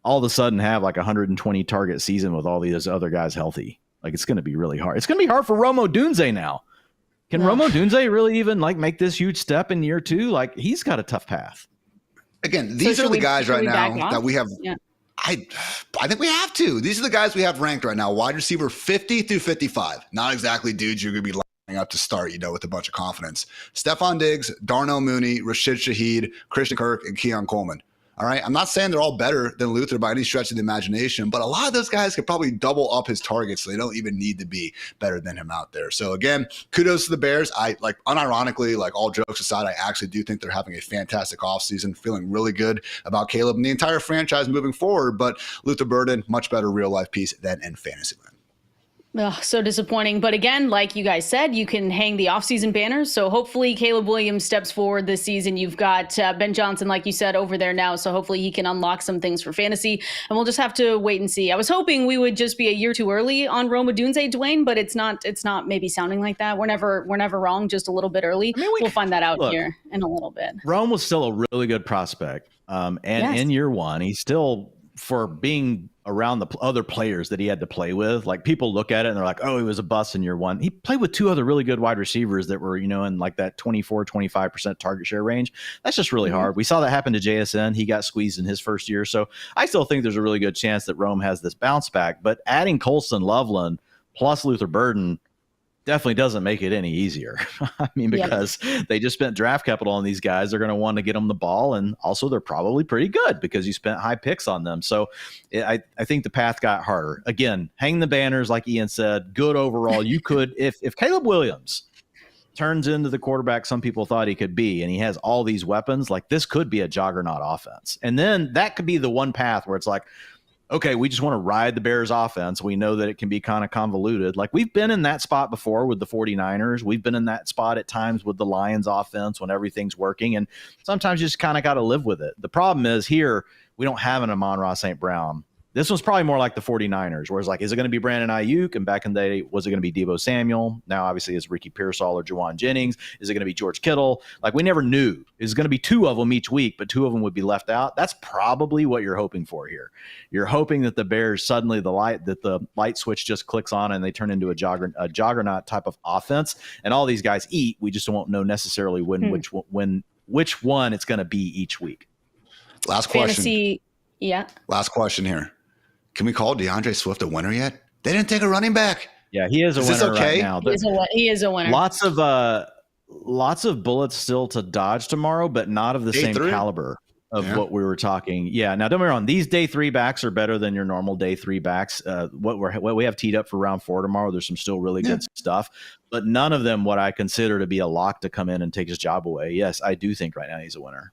Speaker 3: all of a sudden have like 120 target season with all these other guys healthy. Like, it's going to be really hard. It's going to be hard for Rome Odunze now. Can Rome Odunze really even like make this huge step in year 2? Like, he's got a tough path.
Speaker 2: Again, these are the guys right now that we have.
Speaker 1: Yeah.
Speaker 2: I think we have to. These are the guys we have ranked right now. Wide receiver 50 through 55. Not exactly dudes you're going to be up to start, with a bunch of confidence. Stephon Diggs, Darnell Mooney, Rashid Shaheed, Christian Kirk, and Keon Coleman. All right. I'm not saying they're all better than Luther by any stretch of the imagination, but a lot of those guys could probably double up his targets, so they don't even need to be better than him out there. So again, kudos to the Bears. I unironically, all jokes aside, I actually do think they're having a fantastic offseason, feeling really good about Caleb and the entire franchise moving forward. But Luther Burden, much better real life piece than in fantasy land.
Speaker 1: Oh, so disappointing. But again, like you guys said, you can hang the offseason banners. So hopefully Caleb Williams steps forward this season. You've got Ben Johnson, like you said, over there now. So hopefully he can unlock some things for fantasy. And we'll just have to wait and see. I was hoping we would just be a year too early on Rome Odunze, Dwayne, but it's not maybe sounding like that. We're never wrong, just a little bit early. I mean, we'll find that out here in a little bit.
Speaker 3: Rome was still a really good prospect. In year 1, he's still, for being around the other players that he had to play with, like, people look at it and they're like, oh, he was a bust in year 1. He played with 2 other really good wide receivers that were, in like that 24-25% target share range. That's just really hard. We saw that happen to JSN. He got squeezed in his first year. So I still think there's a really good chance that Rome has this bounce back, but adding Colston Loveland plus Luther Burden definitely doesn't make it any easier. I mean, because they just spent draft capital on these guys. They're going to want to get them the ball. And also they're probably pretty good because you spent high picks on them. So I think the path got harder. Again, hang the banners, like Ian said, good overall. You could, if Caleb Williams turns into the quarterback some people thought he could be, and he has all these weapons, like, this could be a juggernaut offense. And then that could be the one path where it's like, okay, we just want to ride the Bears offense. We know that it can be kind of convoluted. Like, we've been in that spot before with the 49ers. We've been in that spot at times with the Lions offense when everything's working. And sometimes you just kind of got to live with it. The problem is here, we don't have an Amon-Ra St. Brown. This one's probably more like the 49ers, where it's like, is it going to be Brandon Ayuk? And back in the day, was it going to be Deebo Samuel? Now, obviously, it's Ricky Pearsall or Juwan Jennings. Is it going to be George Kittle? Like, we never knew. It's going to be 2 of them each week, but 2 of them would be left out. That's probably what you're hoping for here. You're hoping that the Bears suddenly the light switch just clicks on and they turn into a juggernaut type of offense, and all these guys eat. We just won't know necessarily which one it's going to be each week.
Speaker 2: Last question.
Speaker 1: Fantasy, yeah.
Speaker 2: Last question here. Can we call DeAndre Swift a winner yet? They didn't take a running back.
Speaker 3: Yeah, he is a winner right now.
Speaker 1: He is a winner.
Speaker 3: Lots of bullets still to dodge tomorrow, but not of the same caliber of what we were talking. Yeah. Now, don't get me wrong. These day 3 backs are better than your normal day 3 backs. What we have teed up for round 4 tomorrow, there's some still really good stuff, but none of them what I consider to be a lock to come in and take his job away. Yes, I do think right now he's a winner.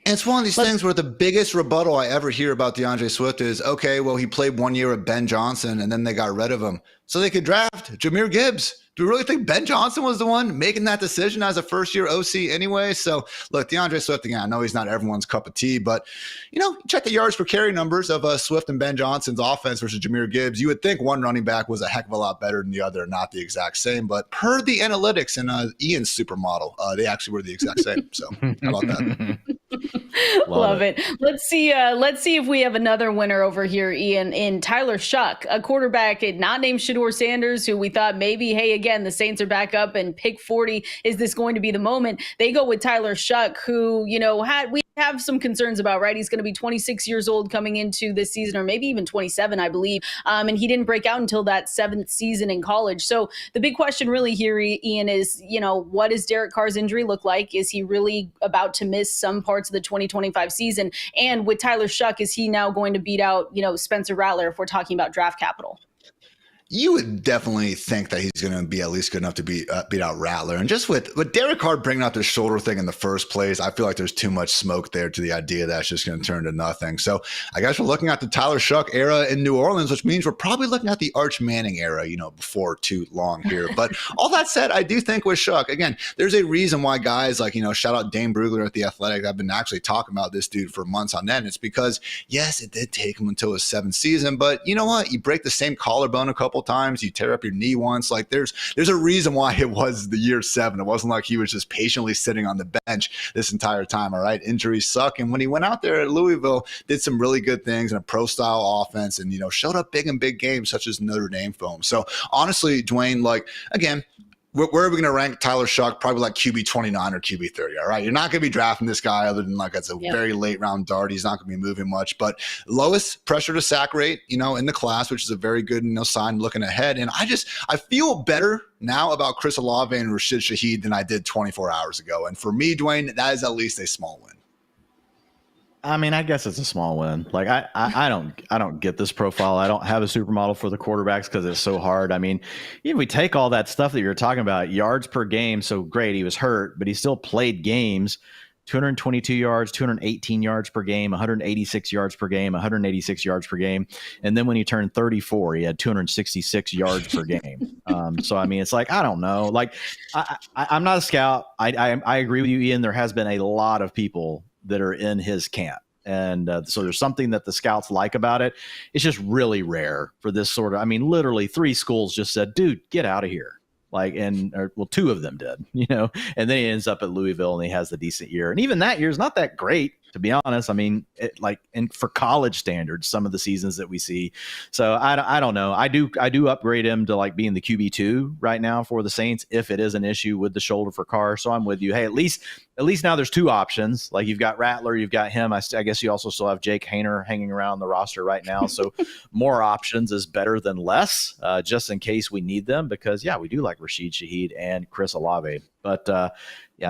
Speaker 2: And it's one of these things where the biggest rebuttal I ever hear about DeAndre Swift is, okay, well, he played 1 year with Ben Johnson and then they got rid of him. So they could draft Jahmyr Gibbs. do we really think Ben Johnson was the one making that decision as a first-year OC anyway? So, look, DeAndre Swift, again, I know he's not everyone's cup of tea, but, check the yards per carry numbers of Swift and Ben Johnson's offense versus Jahmyr Gibbs. You would think one running back was a heck of a lot better than the other, not the exact same. But per the analytics in Ian's supermodel, they actually were the exact same. So, how about that?
Speaker 1: Love it. Let's see if we have another winner over here, Ian, in Tyler Shough, a quarterback not named Shedeur Sanders, who we thought maybe, hey, again, the Saints are back up and pick 40. Is this going to be the moment? They go with Tyler Shough, who, we have some concerns about, right? He's going to be 26 years old coming into this season, or maybe even 27, I believe. And he didn't break out until that 7th season in college. So the big question really here, Ian, is, what does Derek Carr's injury look like? Is he really about to miss some parts of the 2025 season? And with Tyler Shough, is he now going to beat out, Spencer Rattler if we're talking about draft capital?
Speaker 2: You would definitely think that he's going to be at least good enough to beat out Rattler. And just with Derek Carr bringing up the shoulder thing in the first place, I feel like there's too much smoke there to the idea that it's just going to turn to nothing. So I guess we're looking at the Tyler Shough era in New Orleans, which means we're probably looking at the Arch Manning era, before too long here. But all that said, I do think with Shough, again, there's a reason why guys like, shout out Dane Brugler at The Athletic. I've been actually talking about this dude for months on end. It's because, yes, it did take him until his 7th season. But you know what? You break the same collarbone a couple times, you tear up your knee once. Like there's a reason why it was the year 7. It wasn't like he was just patiently sitting on the bench this entire time. All right, injuries suck. And when he went out there at Louisville, did some really good things in a pro style offense, and showed up big in big games such as Notre Dame film. So honestly, Dwayne, like again, where are we going to rank Tyler Shough? Probably like QB 29 or QB 30. All right. You're not going to be drafting this guy other than like as a very late round dart. He's not going to be moving much, but lowest pressure to sack rate, in the class, which is a very good, sign looking ahead. And I feel better now about Chris Olave and Rashid Shaheed than I did 24 hours ago. And for me, Dwayne, that is at least a small win.
Speaker 3: I mean, I guess it's a small win. Like I don't get this profile. I don't have a supermodel for the quarterbacks because it's so hard. I mean, even we take all that stuff that you're talking about, yards per game. So great, he was hurt, but he still played games. 222 yards, 218 yards per game, 186 yards per game, 186 yards per game. And then when he turned 34, he had 266 yards per game. So, I mean, it's like, I don't know. Like, I'm not a scout. I agree with you, Ian. There has been a lot of people that are in his camp. And so there's something that the scouts like about it. It's just really rare for this sort of, I mean, literally 3 schools just said, dude, get out of here. Like, well, 2 of them did, and then he ends up at Louisville and he has the decent year. And even that year is not that great, to be honest. I mean, for college standards, some of the seasons that we see. So I don't know. I do upgrade him to like being the QB2 right now for the Saints if it is an issue with the shoulder for Carr. So I'm with you. Hey, at least now there's 2 options. Like you've got Rattler, you've got him. I guess you also still have Jake Haener hanging around the roster right now. So more options is better than less, just in case we need them. Because we do like Rashid Shaheed and Chris Olave, but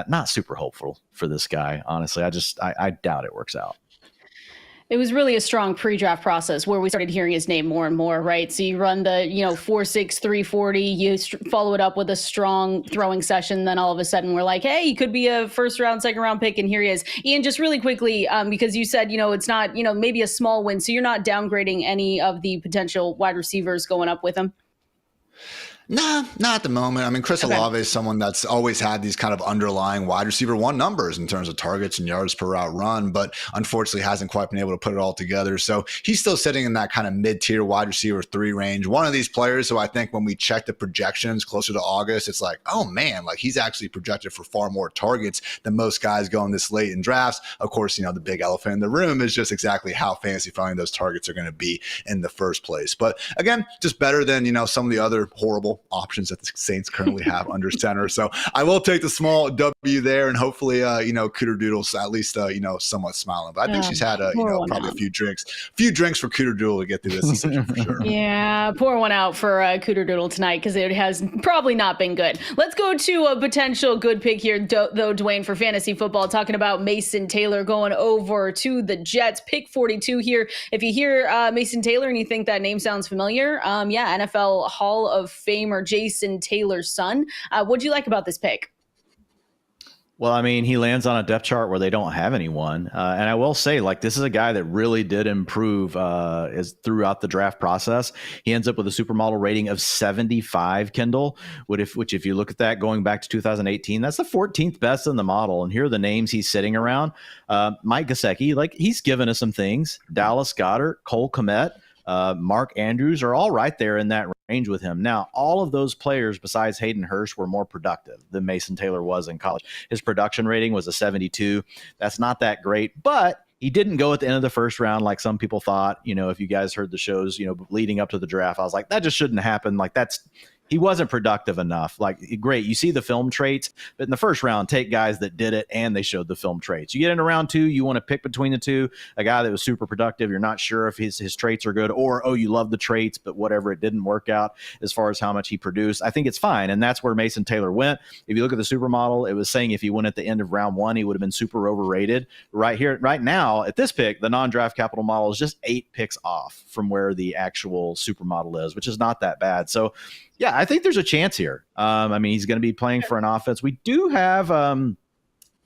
Speaker 3: not super hopeful for this guy. Honestly, I doubt it works out.
Speaker 1: It was really a strong pre-draft process where we started hearing his name more and more, right? So you run the, 4.6, 340, you follow it up with a strong throwing session. Then all of a sudden we're like, hey, he could be a 1st round, 2nd round pick. And here he is. Ian, just really quickly, because you said, it's not, maybe a small win. So you're not downgrading any of the potential wide receivers going up with him?
Speaker 2: Nah, not at the moment. I mean, Chris Olave is someone that's always had these kind of underlying wide receiver 1 numbers in terms of targets and yards per route run, but unfortunately hasn't quite been able to put it all together. So he's still sitting in that kind of mid-tier wide receiver 3 range. One of these players who I think when we check the projections closer to August, it's like, oh man, like he's actually projected for far more targets than most guys going this late in drafts. Of course, the big elephant in the room is just exactly how fantasy friendly those targets are going to be in the first place. But again, just better than, some of the other horrible options that the Saints currently have under center. So I will take the small W there, and hopefully, Cooter Doodle's at least, somewhat smiling. But I think she's had, probably a few drinks for Cooter Doodle to get through this decision for sure.
Speaker 1: Yeah, pour one out for Cooter Doodle tonight because it has probably not been good. Let's go to a potential good pick here, though, Dwayne, for fantasy football, talking about Mason Taylor going over to the Jets. Pick 42 here. If you hear Mason Taylor and you think that name sounds familiar, NFL Hall of Famer Jason Taylor's son. What'd you like about this pick?
Speaker 3: Well, I mean, he lands on a depth chart where they don't have anyone. And I will say, like, this is a guy that really did improve is throughout the draft process. He ends up with a supermodel rating of 75, Kendall, which if you look at that going back to 2018, that's the 14th best in the model. And here are the names he's sitting around. Mike Gesicki, like, he's given us some things. Dallas Goedert, Cole Kmet, Mark Andrews are all right there in that range with him. Now, all of those players besides Hayden Hurst were more productive than Mason Taylor was in college. His production rating was a 72. That's not that great, but he didn't go at the end of the first round like some people thought. You know, if you guys heard the shows, you know, leading up to the draft, I was like, that just shouldn't happen. Like, he wasn't productive enough. Like, great, you see the film traits, but in the first round, take guys that did it and they showed the film traits. You get into round 2, you want to pick between the two, a guy that was super productive. You're not sure if his traits are good, or, oh, you love the traits, but whatever, it didn't work out as far as how much he produced. I think it's fine. And that's where Mason Taylor went. If you look at the supermodel, it was saying if he went at the end of round 1, he would have been super overrated. Right now, at this pick, the non-draft capital model is just 8 picks off from where the actual supermodel is, which is not that bad. So, yeah, I think there's a chance here. I mean, he's going to be playing for an offense. We do have,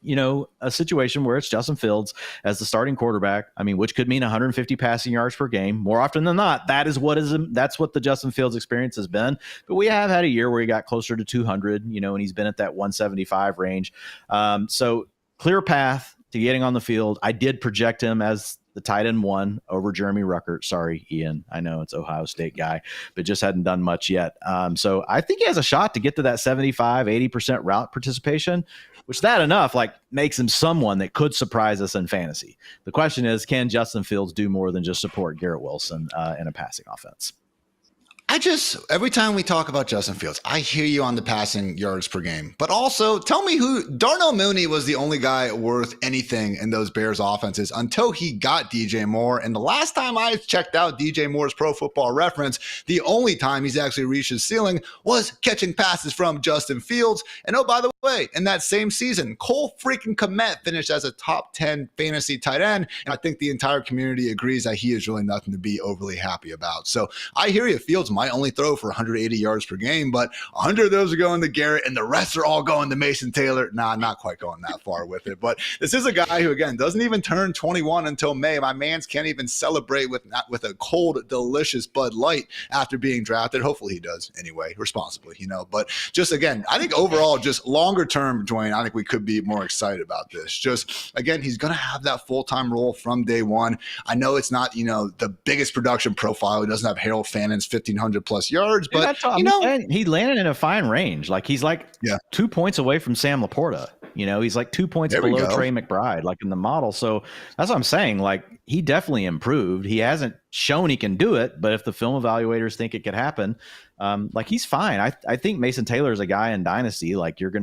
Speaker 3: you know, a situation where it's Justin Fields as the starting quarterback. I mean, which could mean 150 passing yards per game. More often than not, that's what the Justin Fields experience has been. But we have had a year where he got closer to 200, you know, and he's been at that 175 range. So clear path to getting on the field. I did project him as the tight end 1 over Jeremy Ruckert. Sorry, Ian. I know it's Ohio State guy, but just hadn't done much yet. So I think he has a shot to get to that 75, 80% route participation, which that enough like makes him someone that could surprise us in fantasy. The question is, can Justin Fields do more than just support Garrett Wilson in a passing offense?
Speaker 2: Every time we talk about Justin Fields, I hear you on the passing yards per game, but also tell me Darnell Mooney was the only guy worth anything in those Bears offenses until he got DJ Moore. And the last time I checked out DJ Moore's Pro Football Reference, the only time he's actually reached his ceiling was catching passes from Justin Fields. And oh, by the way, in that same season, Cole freaking Kmet finished as a top 10 fantasy tight end. And I think the entire community agrees that he is really nothing to be overly happy about. So I hear you. Fields might only throw for 180 yards per game, but 100 of those are going to Garrett and the rest are all going to Mason Taylor. Nah, not quite going that far with it. But this is a guy who, again, doesn't even turn 21 until May. My mans can't even celebrate with a cold, delicious Bud Light after being drafted. Hopefully he does anyway, responsibly, you know. But just, again, I think overall, just longer term, Dwain, I think we could be more excited about this. Just, again, he's going to have that full-time role from day one. I know it's not, you know, the biggest production profile. He doesn't have Harold Fannon's 1,500 plus yards, but you know,
Speaker 3: he landed in a fine range. Like he's like 2 points away from Sam Laporta. You know, he's like 2 points below Trey McBride, like in the model. So that's what I'm saying. Like he definitely improved. He hasn't shown he can do it, but if the film evaluators think it could happen, like he's fine. I think Mason Taylor is a guy in Dynasty. Like it's going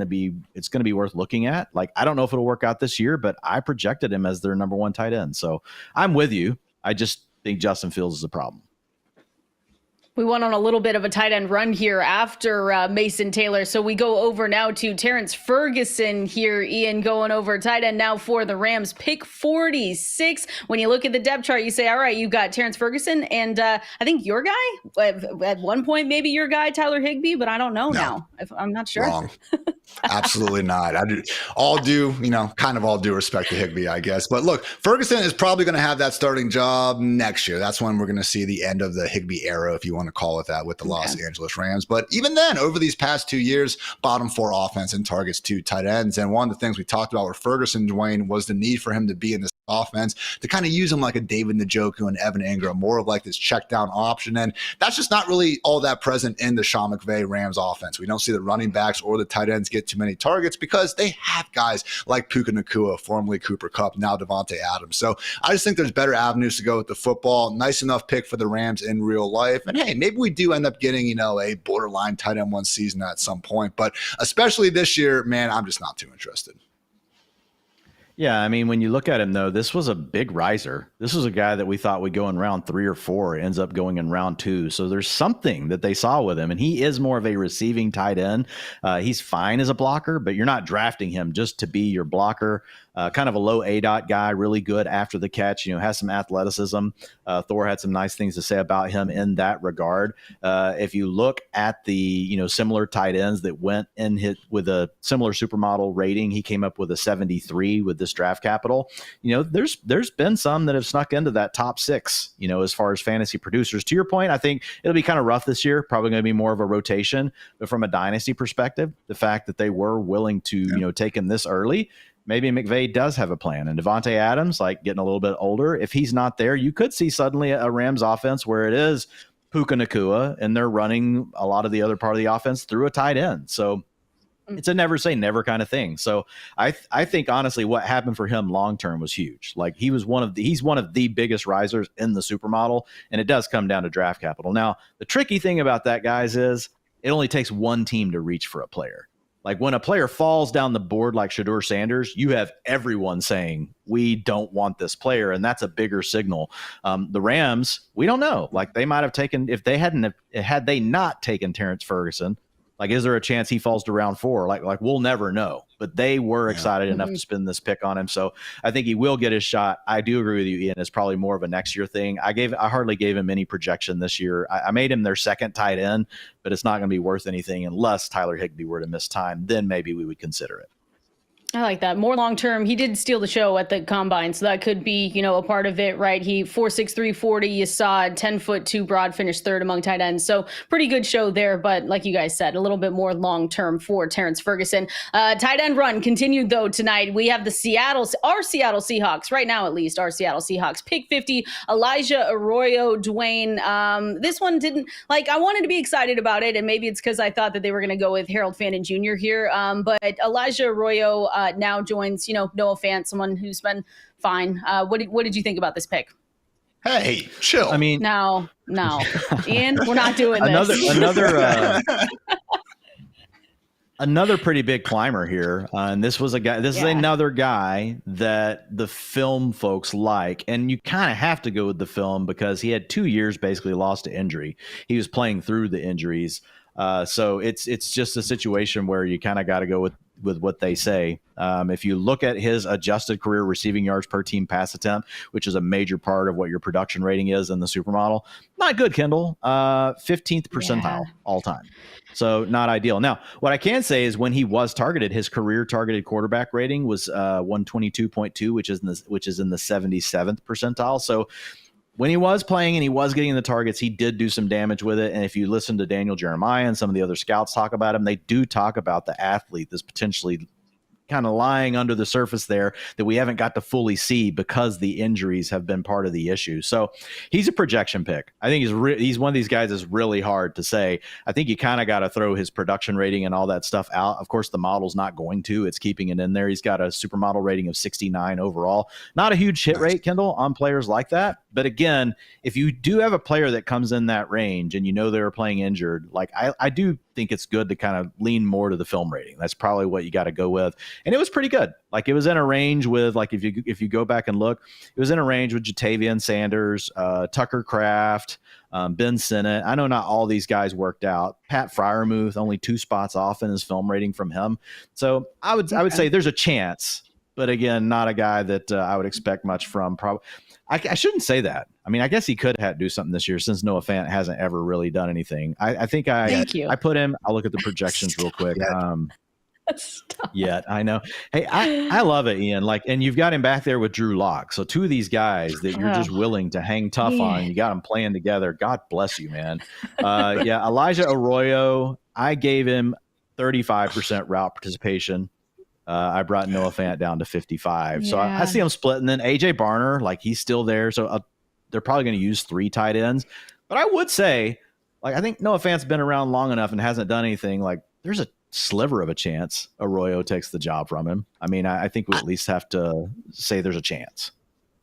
Speaker 3: to be worth looking at. Like, I don't know if it'll work out this year, but I projected him as their number 1 tight end. So I'm with you. I just think Justin Fields is a problem.
Speaker 1: We went on a little bit of a tight end run here after Mason Taylor. So we go over now to Terrence Ferguson here, Ian, going over tight end now for the Rams, pick 46. When you look at the depth chart, you say, all right, you got Terrence Ferguson and I think your guy, at one point, maybe your guy, Tyler Higbee, but I don't know now. I'm not sure.
Speaker 2: Wrong. Absolutely not. Kind of all due respect to Higbee, I guess. But look, Ferguson is probably going to have that starting job next year. That's when we're going to see the end of the Higbee era, if you want to call it that, with the Los Angeles Rams. But even then, over these past 2 years, bottom 4 offense and targets 2 tight ends. And one of the things we talked about with Ferguson, Dwayne, was the need for him to be in this offense to kind of use him like a David Njoku and Evan Ingram, more of like this check down option. And that's just not really all that present in the Sean McVay Rams offense. We don't see the running backs or the tight ends get too many targets because they have guys like Puka Nacua, formerly Cooper Kupp, now Devontae Adams. So I just think there's better avenues to go with the football. Nice enough pick for the Rams in real life. And hey, maybe we do end up getting, you know, a borderline tight end 1 season at some point. But especially this year, man, I'm just not too interested.
Speaker 3: Yeah, I mean, when you look at him, though, this was a big riser. This was a guy that we thought would go in round 3 or 4, ends up going in round 2. So there's something that they saw with him, and he is more of a receiving tight end. He's fine as a blocker, but you're not drafting him just to be your blocker. kind of a low ADOT guy, really good after the catch, has some athleticism. Thor had some nice things to say about him in that regard. If you look at the, similar tight ends that went and hit with a similar supermodel rating, he came up with a 73 with this draft capital. There's been some that have snuck into that top 6, as far as fantasy producers. To your point, I think it'll be kind of rough this year, probably going to be more of a rotation, but from a dynasty perspective, the fact that they were willing to, take him this early, maybe McVay does have a plan. And Devontae Adams, getting a little bit older, if he's not there, you could see suddenly a Rams offense where it is Puka Nacua and they're running a lot of the other part of the offense through a tight end. So it's a never say never kind of thing. So I think honestly what happened for him long term was huge. He's one of the biggest risers in the supermodel, and it does come down to draft capital. Now, the tricky thing about that, guys, is it only takes one team to reach for a player. When a player falls down the board like Shedeur Sanders, you have everyone saying, we don't want this player, and that's a bigger signal. The Rams, we don't know. They might have taken, if they had they not taken Terrence Ferguson, is there a chance he falls to round 4? We'll never know. But they were excited enough to spend this pick on him. So I think he will get his shot. I do agree with you, Ian. It's probably more of a next year thing. I hardly gave him any projection this year. I made him their second tight end, but it's not going to be worth anything unless Tyler Higbee were to miss time. Then maybe we would consider it.
Speaker 1: I like that. More long-term. He did steal the show at the combine, so that could be, a part of it, right? He 4'6", 40. You saw 10'2" broad, finished third among tight ends. So pretty good show there. But like you guys said, a little bit more long-term for Terrence Ferguson. Tight end run continued though tonight. We have our Seattle Seahawks right now, at least our Seattle Seahawks pick 50. Elijah Arroyo, Dwain. This one didn't I wanted to be excited about it, and maybe it's because I thought that they were going to go with Harold Fannin Jr. here. But Elijah Arroyo now joins, Noah Fant, someone who's been fine. What did you think about this pick?
Speaker 2: Hey, chill.
Speaker 3: I mean,
Speaker 1: no, Ian, we're not doing this.
Speaker 3: Another pretty big climber here. And this was a guy, is another guy that the film folks like. And you kind of have to go with the film because he had 2 years basically lost to injury. He was playing through the injuries. So it's just a situation where you kind of got to go with what they say. If you look at his adjusted career receiving yards per team pass attempt, which is a major part of what your production rating is in the supermodel, not good, Kendall. 15th percentile all time. So not ideal. Now, what I can say is when he was targeted, his career targeted quarterback rating was 122.2, which is in the 77th percentile. So when he was playing and he was getting the targets, he did do some damage with it. And if you listen to Daniel Jeremiah and some of the other scouts talk about him, they do talk about the athlete that's potentially kind of lying under the surface there that we haven't got to fully see because the injuries have been part of the issue. So he's a projection pick. I think he's one of these guys that's really hard to say. I think you kind of got to throw his production rating and all that stuff out. Of course, the model's not going to. It's keeping it in there. He's got a supermodel rating of 69 overall. Not a huge hit rate, Kendall, on players like that. But again, if you do have a player that comes in that range and they're playing injured, I do think it's good to kind of lean more to the film rating. That's probably what you got to go with. And it was pretty good. It was in a range with, if you go back and look, it was in a range with Jatavian Sanders, Tucker Kraft, Ben Sinnott. I know not all these guys worked out. Pat Freiermuth, only 2 spots off in his film rating from him. So I would say there's a chance, but again, not a guy that I would expect much from. I shouldn't say that. I mean, I guess he could do something this year since Noah Fant hasn't ever really done anything. I think I put him. I'll look at the projections real quick. I know. Hey, I love it, Ian. And you've got him back there with Drew Lock. So 2 of these guys that you're just willing to hang tough on. You got them playing together. God bless you, man. Elijah Arroyo, I gave him 35% route participation. I brought Noah Fant down to 55. So I see him splitting. Then AJ Barner, he's still there. So they're probably going to use 3 tight ends. But I would say, I think Noah Fant's been around long enough and hasn't done anything. There's a sliver of a chance Arroyo takes the job from him. I mean, I think we at least have to say there's a chance.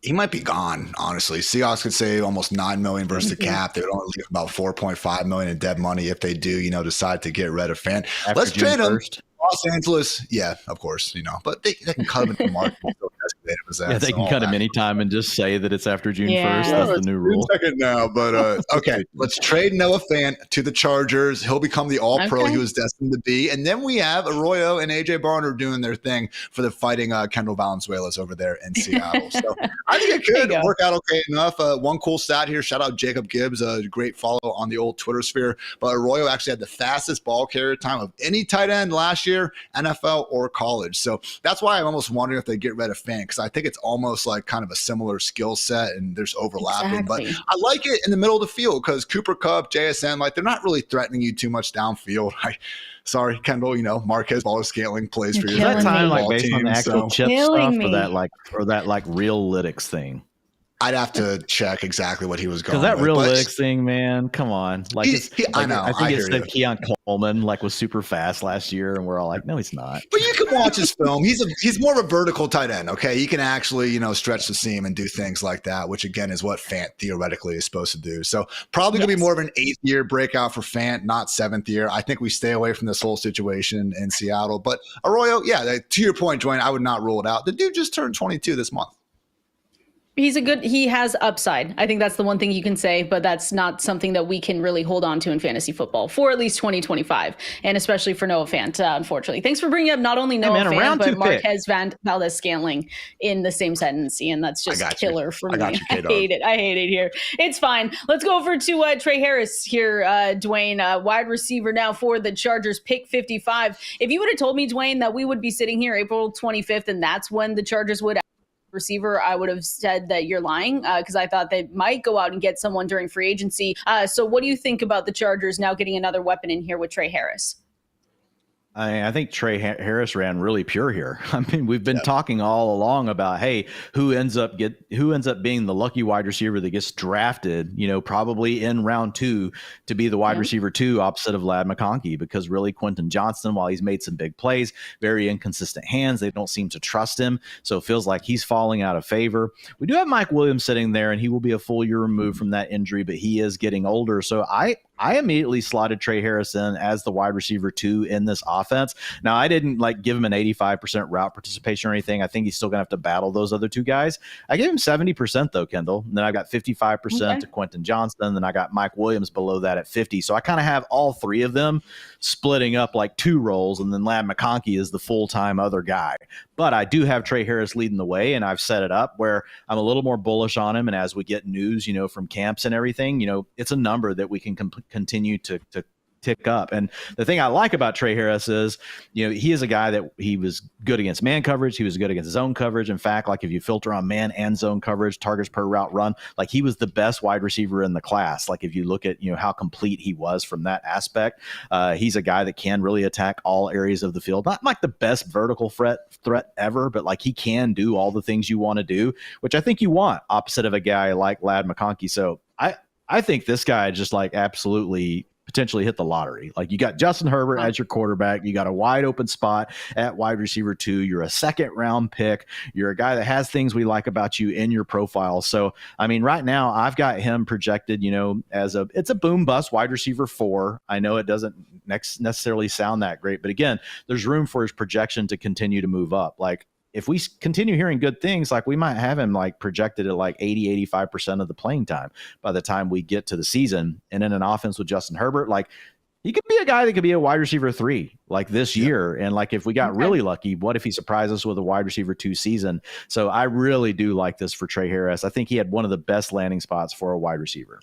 Speaker 2: He might be gone, honestly. Seahawks could save almost $9 million versus the cap. They would only leave about $4.5 million in dead money if they do, decide to get rid of Fant. Let's trade him. Los Angeles, yeah, of course, but they can cut him into the market.
Speaker 3: Yeah, they can cut him anytime and just say that it's after June 1st.
Speaker 1: Yeah.
Speaker 3: That's the new rule.
Speaker 2: Second now, but okay, let's trade Noah Fant to the Chargers. He'll become the all-pro he was destined to be. And then we have Arroyo and AJ Barner doing their thing for the fighting Kendall Valenzuelas over there in Seattle. So I think it could work out okay enough. One cool stat here, shout out Jacob Gibbs, a great follow on the old Twitter sphere. But Arroyo actually had the fastest ball carrier time of any tight end last year, NFL or college. So that's why I'm almost wondering if they get rid of Fant, because I think it's almost like kind of a similar skill set and there's overlapping. But I like it in the middle of the field because Cooper Kupp, JSN, like they're not really threatening you too much downfield. Sorry, Kendall, Marquez Valdes-Scantling plays for you.
Speaker 3: Is that time like based
Speaker 2: team,
Speaker 3: on the actual chip stuff or that like real lytics thing?
Speaker 2: I'd have to check exactly what he was going.
Speaker 3: Because that real lytics thing, man, come on. Like,
Speaker 2: I know.
Speaker 3: I think it said Keon Coleman was super fast last year, and we're all like, no, he's not.
Speaker 2: But you can watch his film. He's more of a vertical tight end. Okay, he can actually stretch the seam and do things like that, which again is what Fant theoretically is supposed to do. So probably gonna be more of an 8th year breakout for Fant, not 7th year. I think we stay away from this whole situation in Seattle. But Arroyo, yeah, to your point, Dwain, I would not rule it out. The dude just turned 22 this month.
Speaker 1: He has upside. I think that's the one thing you can say, but that's not something that we can really hold on to in fantasy football for at least 2025, and especially for Noah Fant, unfortunately. Thanks for bringing up not only Noah Fant, but Marquez Valdes-Scantling in the same sentence, and that's just killer for me. I hate it here. It's fine. Let's go over to Trey Harris here, Dwain, wide receiver now for the Chargers, pick 55. If you would have told me, Dwain, that we would be sitting here April 25th, and that's when the Chargers would receiver, I would have said that you're lying because I thought they might go out and get someone during free agency. So what do you think about the Chargers now getting another weapon in here with Trey Harris?
Speaker 3: I think Trey Harris ran really pure here. I mean, we've been talking all along about, hey, who ends up being the lucky wide receiver that gets drafted, probably in round 2 to be the wide receiver 2 opposite of Ladd McConkey, because really Quentin Johnston, while he's made some big plays, very inconsistent hands. They don't seem to trust him. So it feels like he's falling out of favor. We do have Mike Williams sitting there, and he will be a full year removed from that injury, but he is getting older. So I immediately slotted Trey Harris in as the wide receiver 2 in this offense. Now, I didn't give him an 85% route participation or anything. I think he's still going to have to battle those other 2 guys. I gave him 70% though, Kendall. And then I've got 55% to Quentin Johnston. Then I got Mike Williams below that at 50. So I kind of have all 3 of them splitting up 2 roles. And then Ladd McConkey is the full-time other guy. But I do have Trey Harris leading the way, and I've set it up where I'm a little more bullish on him. And as we get news, from camps and everything, it's a number that we can continue to tick up. And the thing I like about Trey Harris is, he is a guy that he was good against man coverage. He was good against zone coverage. In fact, if you filter on man and zone coverage, targets per route run, he was the best wide receiver in the class. If you look at, how complete he was from that aspect, he's a guy that can really attack all areas of the field. Not the best vertical threat ever, but he can do all the things you want to do, which I think you want opposite of a guy like Ladd McConkey. So I think this guy just absolutely potentially hit the lottery. You got Justin Herbert as your quarterback. You got a wide open spot at wide receiver 2. You're a 2nd round pick. You're a guy that has things we like about you in your profile. So, I mean, right now I've got him projected, as it's a boom bust wide receiver 4. I know it doesn't necessarily sound that great, but again, there's room for his projection to continue to move up. If we continue hearing good things, we might have him projected at 80, 85% of the playing time by the time we get to the season. And in an offense with Justin Herbert, he could be a guy that could be a wide receiver 3 this year. And if we got really lucky, what if he surprised us with a wide receiver 2 season? So I really do like this for Trey Harris. I think he had one of the best landing spots for a wide receiver.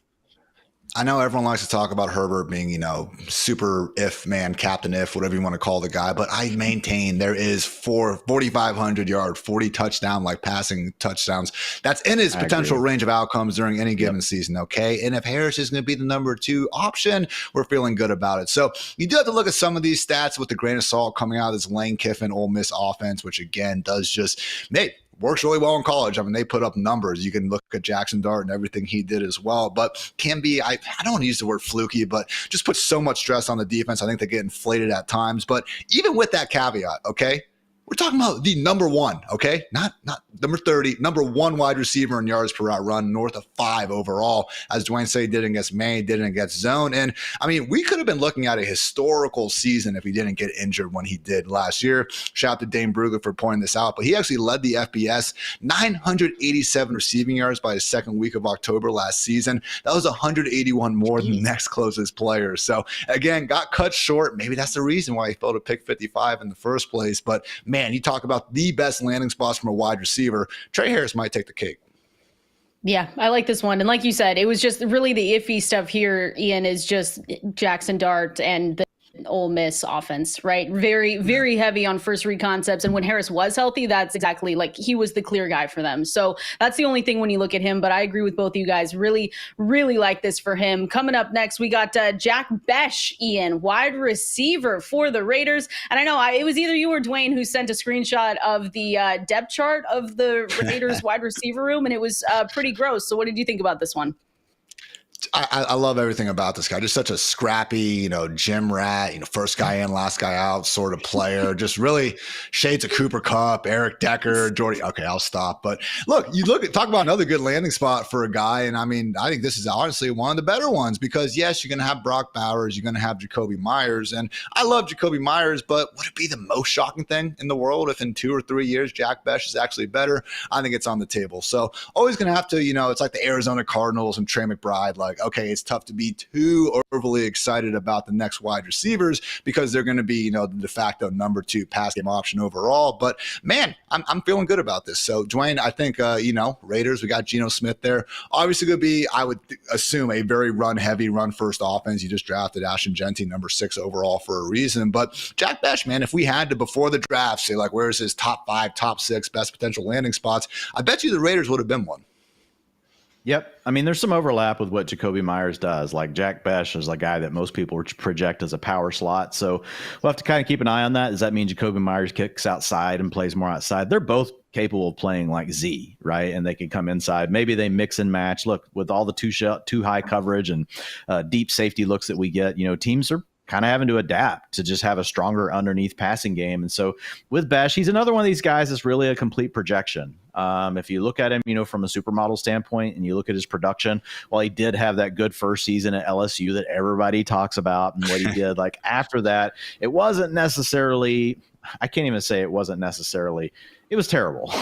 Speaker 2: I know everyone likes to talk about Herbert being, super if man, captain if, whatever you want to call the guy. But I maintain there is 4,500 yard, 40 touchdown, passing touchdowns. That's in his potential range of outcomes during any given season. Okay. And if Harris is going to be the number 2 option, we're feeling good about it. So you do have to look at some of these stats with a grain of salt coming out of this Lane Kiffin Ole Miss offense, which again does just works really well in college. I mean, they put up numbers. You can look at Jackson Dart and everything he did as well, but can be, I don't want to use the word fluky, but just put so much stress on the defense. I think they get inflated at times. But even with that caveat, okay, We're talking about the number one, okay? Not number 30, number one wide receiver in yards per route run, north of 5 overall, as Dwayne said, did against man, did against zone. And I mean, we could have been looking at a historical season if he didn't get injured when he did last year. Shout out to Dane Brugler for pointing this out, but he actually led the FBS, 987 receiving yards by his second week of October last season. That was 181 more than the next closest player. So again, got cut short. Maybe that's the reason why he fell to pick 55 in the first place. But man, you talk about the best landing spots from a wide receiver. Trey Harris might take the cake.
Speaker 1: Yeah, I like this one. And like you said, it was just really the iffy stuff here, Ian, is just Jackson Dart and the Ole Miss offense, right? Very, very heavy on first read concepts. And when Harris was healthy, that's exactly like he was the clear guy for them. So that's the only thing when you look at him. But I agree with both of you guys. Really, really like this for him. Coming up next, we got Jack Bech, Ian, wide receiver for the Raiders. And I know it was either you or Dwayne who sent a screenshot of the depth chart of the Raiders wide receiver room, and it was pretty gross. So what did you think about this one?
Speaker 2: I love everything about this guy. Just such a scrappy, gym rat, first guy in, last guy out sort of player. Just really shades of Cooper Kupp, Eric Decker, Jordy. Okay, I'll stop. But look, talk about another good landing spot for a guy. And I mean, I think this is honestly one of the better ones because yes, you're going to have Brock Bowers, you're going to have Jacoby Myers. And I love Jacoby Myers, but would it be the most shocking thing in the world if in 2 or 3 years, Jack Bech is actually better? I think it's on the table. So always going to have to, it's like the Arizona Cardinals and Trey McBride, like, okay, it's tough to be too overly excited about the next wide receivers because they're going to be, the de facto number 2 pass game option overall. But man, I'm feeling good about this. So Dwayne, I think, Raiders, we got Geno Smith there. Obviously going to be, I would assume, a very run heavy, run first offense. You just drafted Ashton Genty, number 6 overall for a reason. But Jack Bech, man, if we had to, before the draft, say like, where's his top 5, top 6 best potential landing spots, I bet you the Raiders would have been one.
Speaker 3: Yep. I mean, there's some overlap with what Jacoby Myers does. Like Jack Bech is a guy that most people project as a power slot. So we'll have to kind of keep an eye on that. Does that mean Jacoby Myers kicks outside and plays more outside? They're both capable of playing like Z, right? And they can come inside. Maybe they mix and match. Look, with all the too high coverage and deep safety looks that we get, teams are kind of having to adapt to just have a stronger underneath passing game. And so with Bech, he's another one of these guys that's really a complete projection. If you look at him, from a supermodel standpoint and you look at his production, while he did have that good first season at LSU that everybody talks about and what he did, like after that, it wasn't necessarily, I can't even say it wasn't necessarily, it was terrible.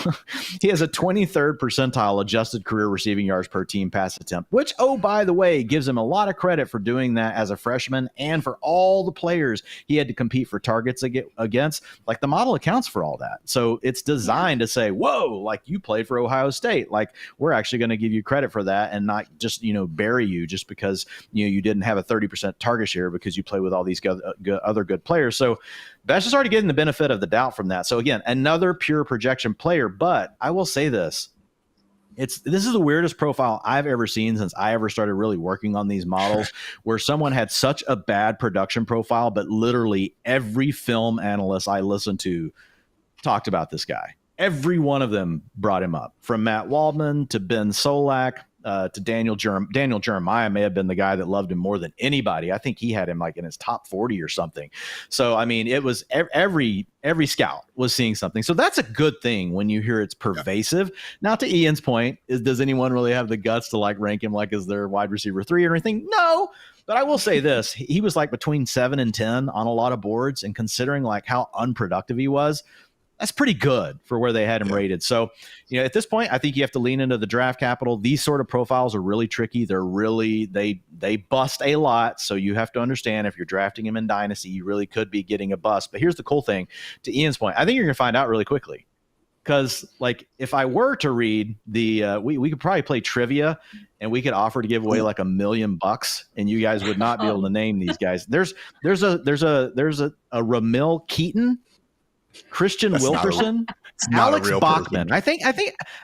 Speaker 3: He has a 23rd percentile adjusted career receiving yards per team pass attempt, which, oh, by the way, gives him a lot of credit for doing that as a freshman and for all the players he had to compete for targets against. Like the model accounts for all that. So it's designed to say, whoa, like you played for Ohio State. Like we're actually going to give you credit for that and not just, bury you just because, you didn't have a 30% target share because you play with all these other good players. So Bech is already getting the benefit of the doubt from that. So again, another pure projection player, but I will say this. This is the weirdest profile I've ever seen since I ever started really working on these models, where someone had such a bad production profile, but literally every film analyst I listened to talked about this guy. Every one of them brought him up, from Matt Waldman to Ben Solak to Daniel Jeremiah may have been the guy that loved him more than anybody. I think he had him like in his top 40 or something. So, I mean, it was every scout was seeing something. So that's a good thing when you hear it's pervasive. Yeah. Now, to Ian's point, does anyone really have the guts to like rank him like as their wide receiver 3 or anything? No. But I will say this, he was like between 7 and 10 on a lot of boards, and considering like how unproductive he was, that's pretty good for where they had him rated. So, at this point, I think you have to lean into the draft capital. These sort of profiles are really tricky. They're really, they bust a lot. So you have to understand if you're drafting him in Dynasty, you really could be getting a bust. But here's the cool thing, to Ian's point, I think you're going to find out really quickly. Because like if I were to read the, we could probably play trivia and we could offer to give away like $1 million and you guys would not be able to name these guys. There's a Ramil Keaton, Christian Wilkerson, Alex Bachman. I think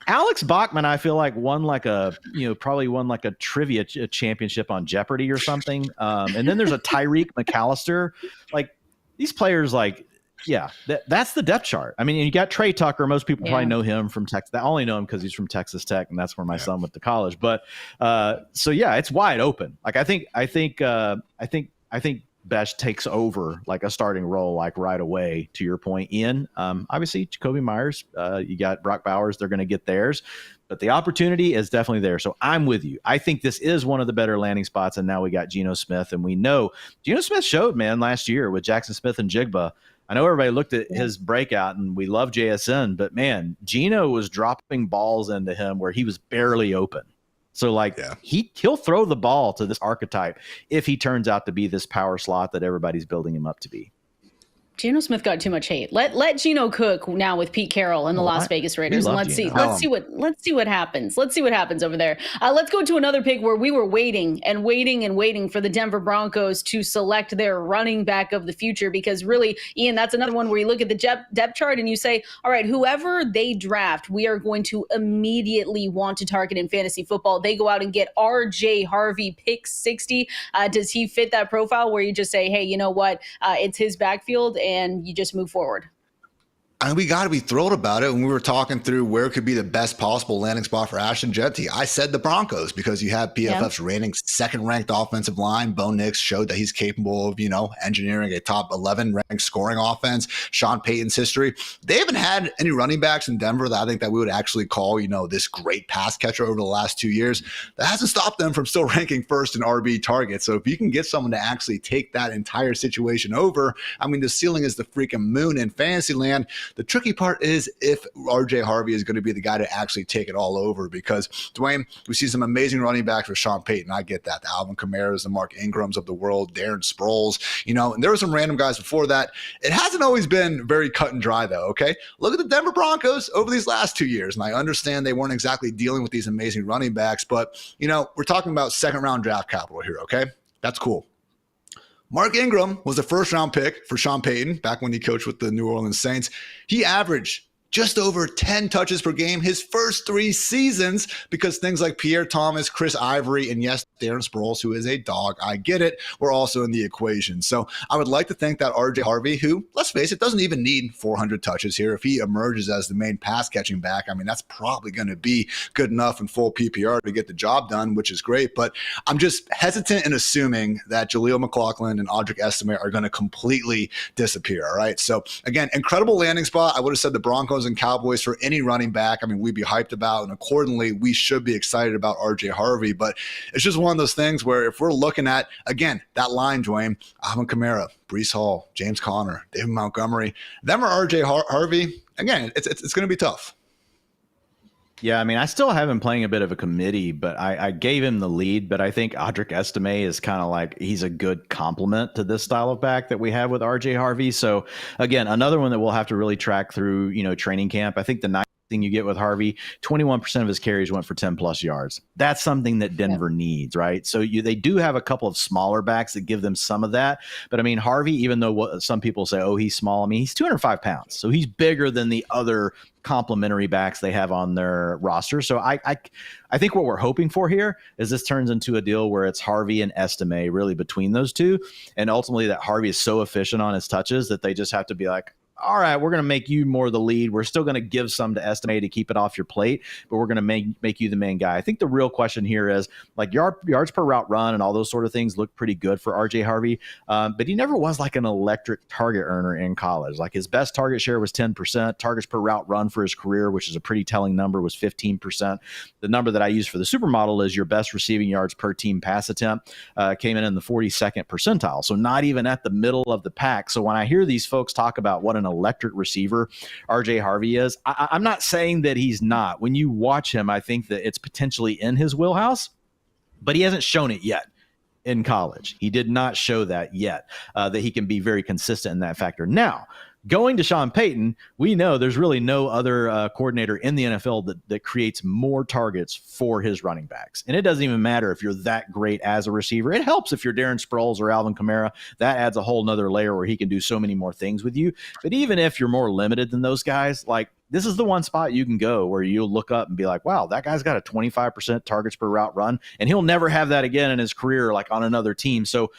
Speaker 3: Alex Bachman, I feel like won like probably won like a trivia championship on Jeopardy or something. And then there's a Tyreek McAllister. Like these players, like, yeah, that's the depth chart. I mean, you got Trey Tucker. Most people probably know him from Texas. I only know him because he's from Texas Tech, and that's where my son went to college. But so yeah, it's wide open. Like I think Bech takes over like a starting role, like right away, to your point, Ian. Obviously, Jacoby Myers, you got Brock Bowers, they're going to get theirs. But the opportunity is definitely there. So I'm with you. I think this is one of the better landing spots. And now we got Geno Smith. And we know Geno Smith showed, man, last year with Jackson Smith and Jigba. I know everybody looked at his breakout and we love JSN, but man, Geno was dropping balls into him where he was barely open. So like he'll throw the ball to this archetype if he turns out to be this power slot that everybody's building him up to be.
Speaker 1: Geno Smith got too much hate. Let Geno cook now with Pete Carroll and the Las Vegas Raiders, and let's see what happens. Let's see what happens over there. Let's go to another pick where we were waiting for the Denver Broncos to select their running back of the future, because really, Ian, that's another one where you look at the depth chart and you say, all right, whoever they draft, we are going to immediately want to target in fantasy football. They go out and get RJ Harvey, pick 60. Does he fit that profile where you just say, hey, you know what, it's his backfield, and you just move forward?
Speaker 2: I mean, we got to be thrilled about it. When we were talking through where could be the best possible landing spot for Ashton Jeanty, I said the Broncos, because you have PFF's rating second-ranked offensive line. Bo Nix showed that he's capable of, engineering a top 11 ranked scoring offense. Sean Payton's history. They haven't had any running backs in Denver that I think that we would actually call, this great pass catcher over the last 2 years. That hasn't stopped them from still ranking first in RB targets. So if you can get someone to actually take that entire situation over, I mean, the ceiling is the freaking moon in fantasy land. The tricky part is if RJ Harvey is going to be the guy to actually take it all over, because Dwayne, we see some amazing running backs for Sean Payton. I get that. The Alvin Kamara's, the Mark Ingrams of the world, Darren Sproles, and there were some random guys before that. It hasn't always been very cut and dry though. Okay. Look at the Denver Broncos over these last 2 years. And I understand they weren't exactly dealing with these amazing running backs, but we're talking about second round draft capital here. Okay. That's cool. Mark Ingram was a first-round pick for Sean Payton back when he coached with the New Orleans Saints. He averaged just over 10 touches per game his first 3 seasons, because things like Pierre Thomas, Chris Ivory, and yes, Darren Sproles, who is a dog, I get it, were also in the equation. So I would like to think that RJ Harvey, who, let's face it, doesn't even need 400 touches here, if he emerges as the main pass-catching back, I mean, that's probably going to be good enough in full PPR to get the job done, which is great. But I'm just hesitant in assuming that Jaleel McLaughlin and Audric Estime are going to completely disappear, all right? So again, incredible landing spot. I would have said the Broncos and Cowboys for any running back. I mean, we'd be hyped about, and accordingly, we should be excited about RJ Harvey. But it's just one of those things where if we're looking at, again, that line, Dwayne, Alvin Kamara, Breece Hall, James Conner, David Montgomery, them or RJ Harvey, again, it's going to be tough.
Speaker 3: Yeah, I mean, I still have him playing a bit of a committee, but I gave him the lead. But I think Audric Estime is kind of like, he's a good complement to this style of back that we have with RJ Harvey. So again, another one that we'll have to really track through, training camp. I think the nice thing you get with Harvey, 21% of his carries went for 10 plus yards. That's something that Denver needs, right? So they do have a couple of smaller backs that give them some of that. But I mean, Harvey, even though some people say, oh, he's small, I mean, he's 205 pounds. So he's bigger than the other complementary backs they have on their roster. So I think what we're hoping for here is this turns into a deal where it's Harvey and Estime really between those two. And ultimately that Harvey is so efficient on his touches that they just have to be like, all right, we're going to make you more the lead. We're still going to give some to Estime to keep it off your plate, but we're going to make you the main guy. I think the real question here is like yards per route run and all those sort of things look pretty good for RJ Harvey, but he never was like an electric target earner in college. Like his best target share was 10%. Targets per route run for his career, which is a pretty telling number, was 15%. The number that I use for the supermodel is your best receiving yards per team pass attempt, came in the 42nd percentile. So not even at the middle of the pack. So when I hear these folks talk about what an electric receiver RJ Harvey is, I'm not saying that he's not. When you watch him, I think that it's potentially in his wheelhouse, but he hasn't shown it yet in college. He did not show that yet, that he can be very consistent in that factor. Now, going to Sean Payton, we know there's really no other coordinator in the NFL that creates more targets for his running backs. And it doesn't even matter if you're that great as a receiver. It helps if you're Darren Sproles or Alvin Kamara. That adds a whole nother layer where he can do so many more things with you. But even if you're more limited than those guys, like this is the one spot you can go where you'll look up and be like, wow, that guy's got a 25% targets per route run, and he'll never have that again in his career, like on another team. So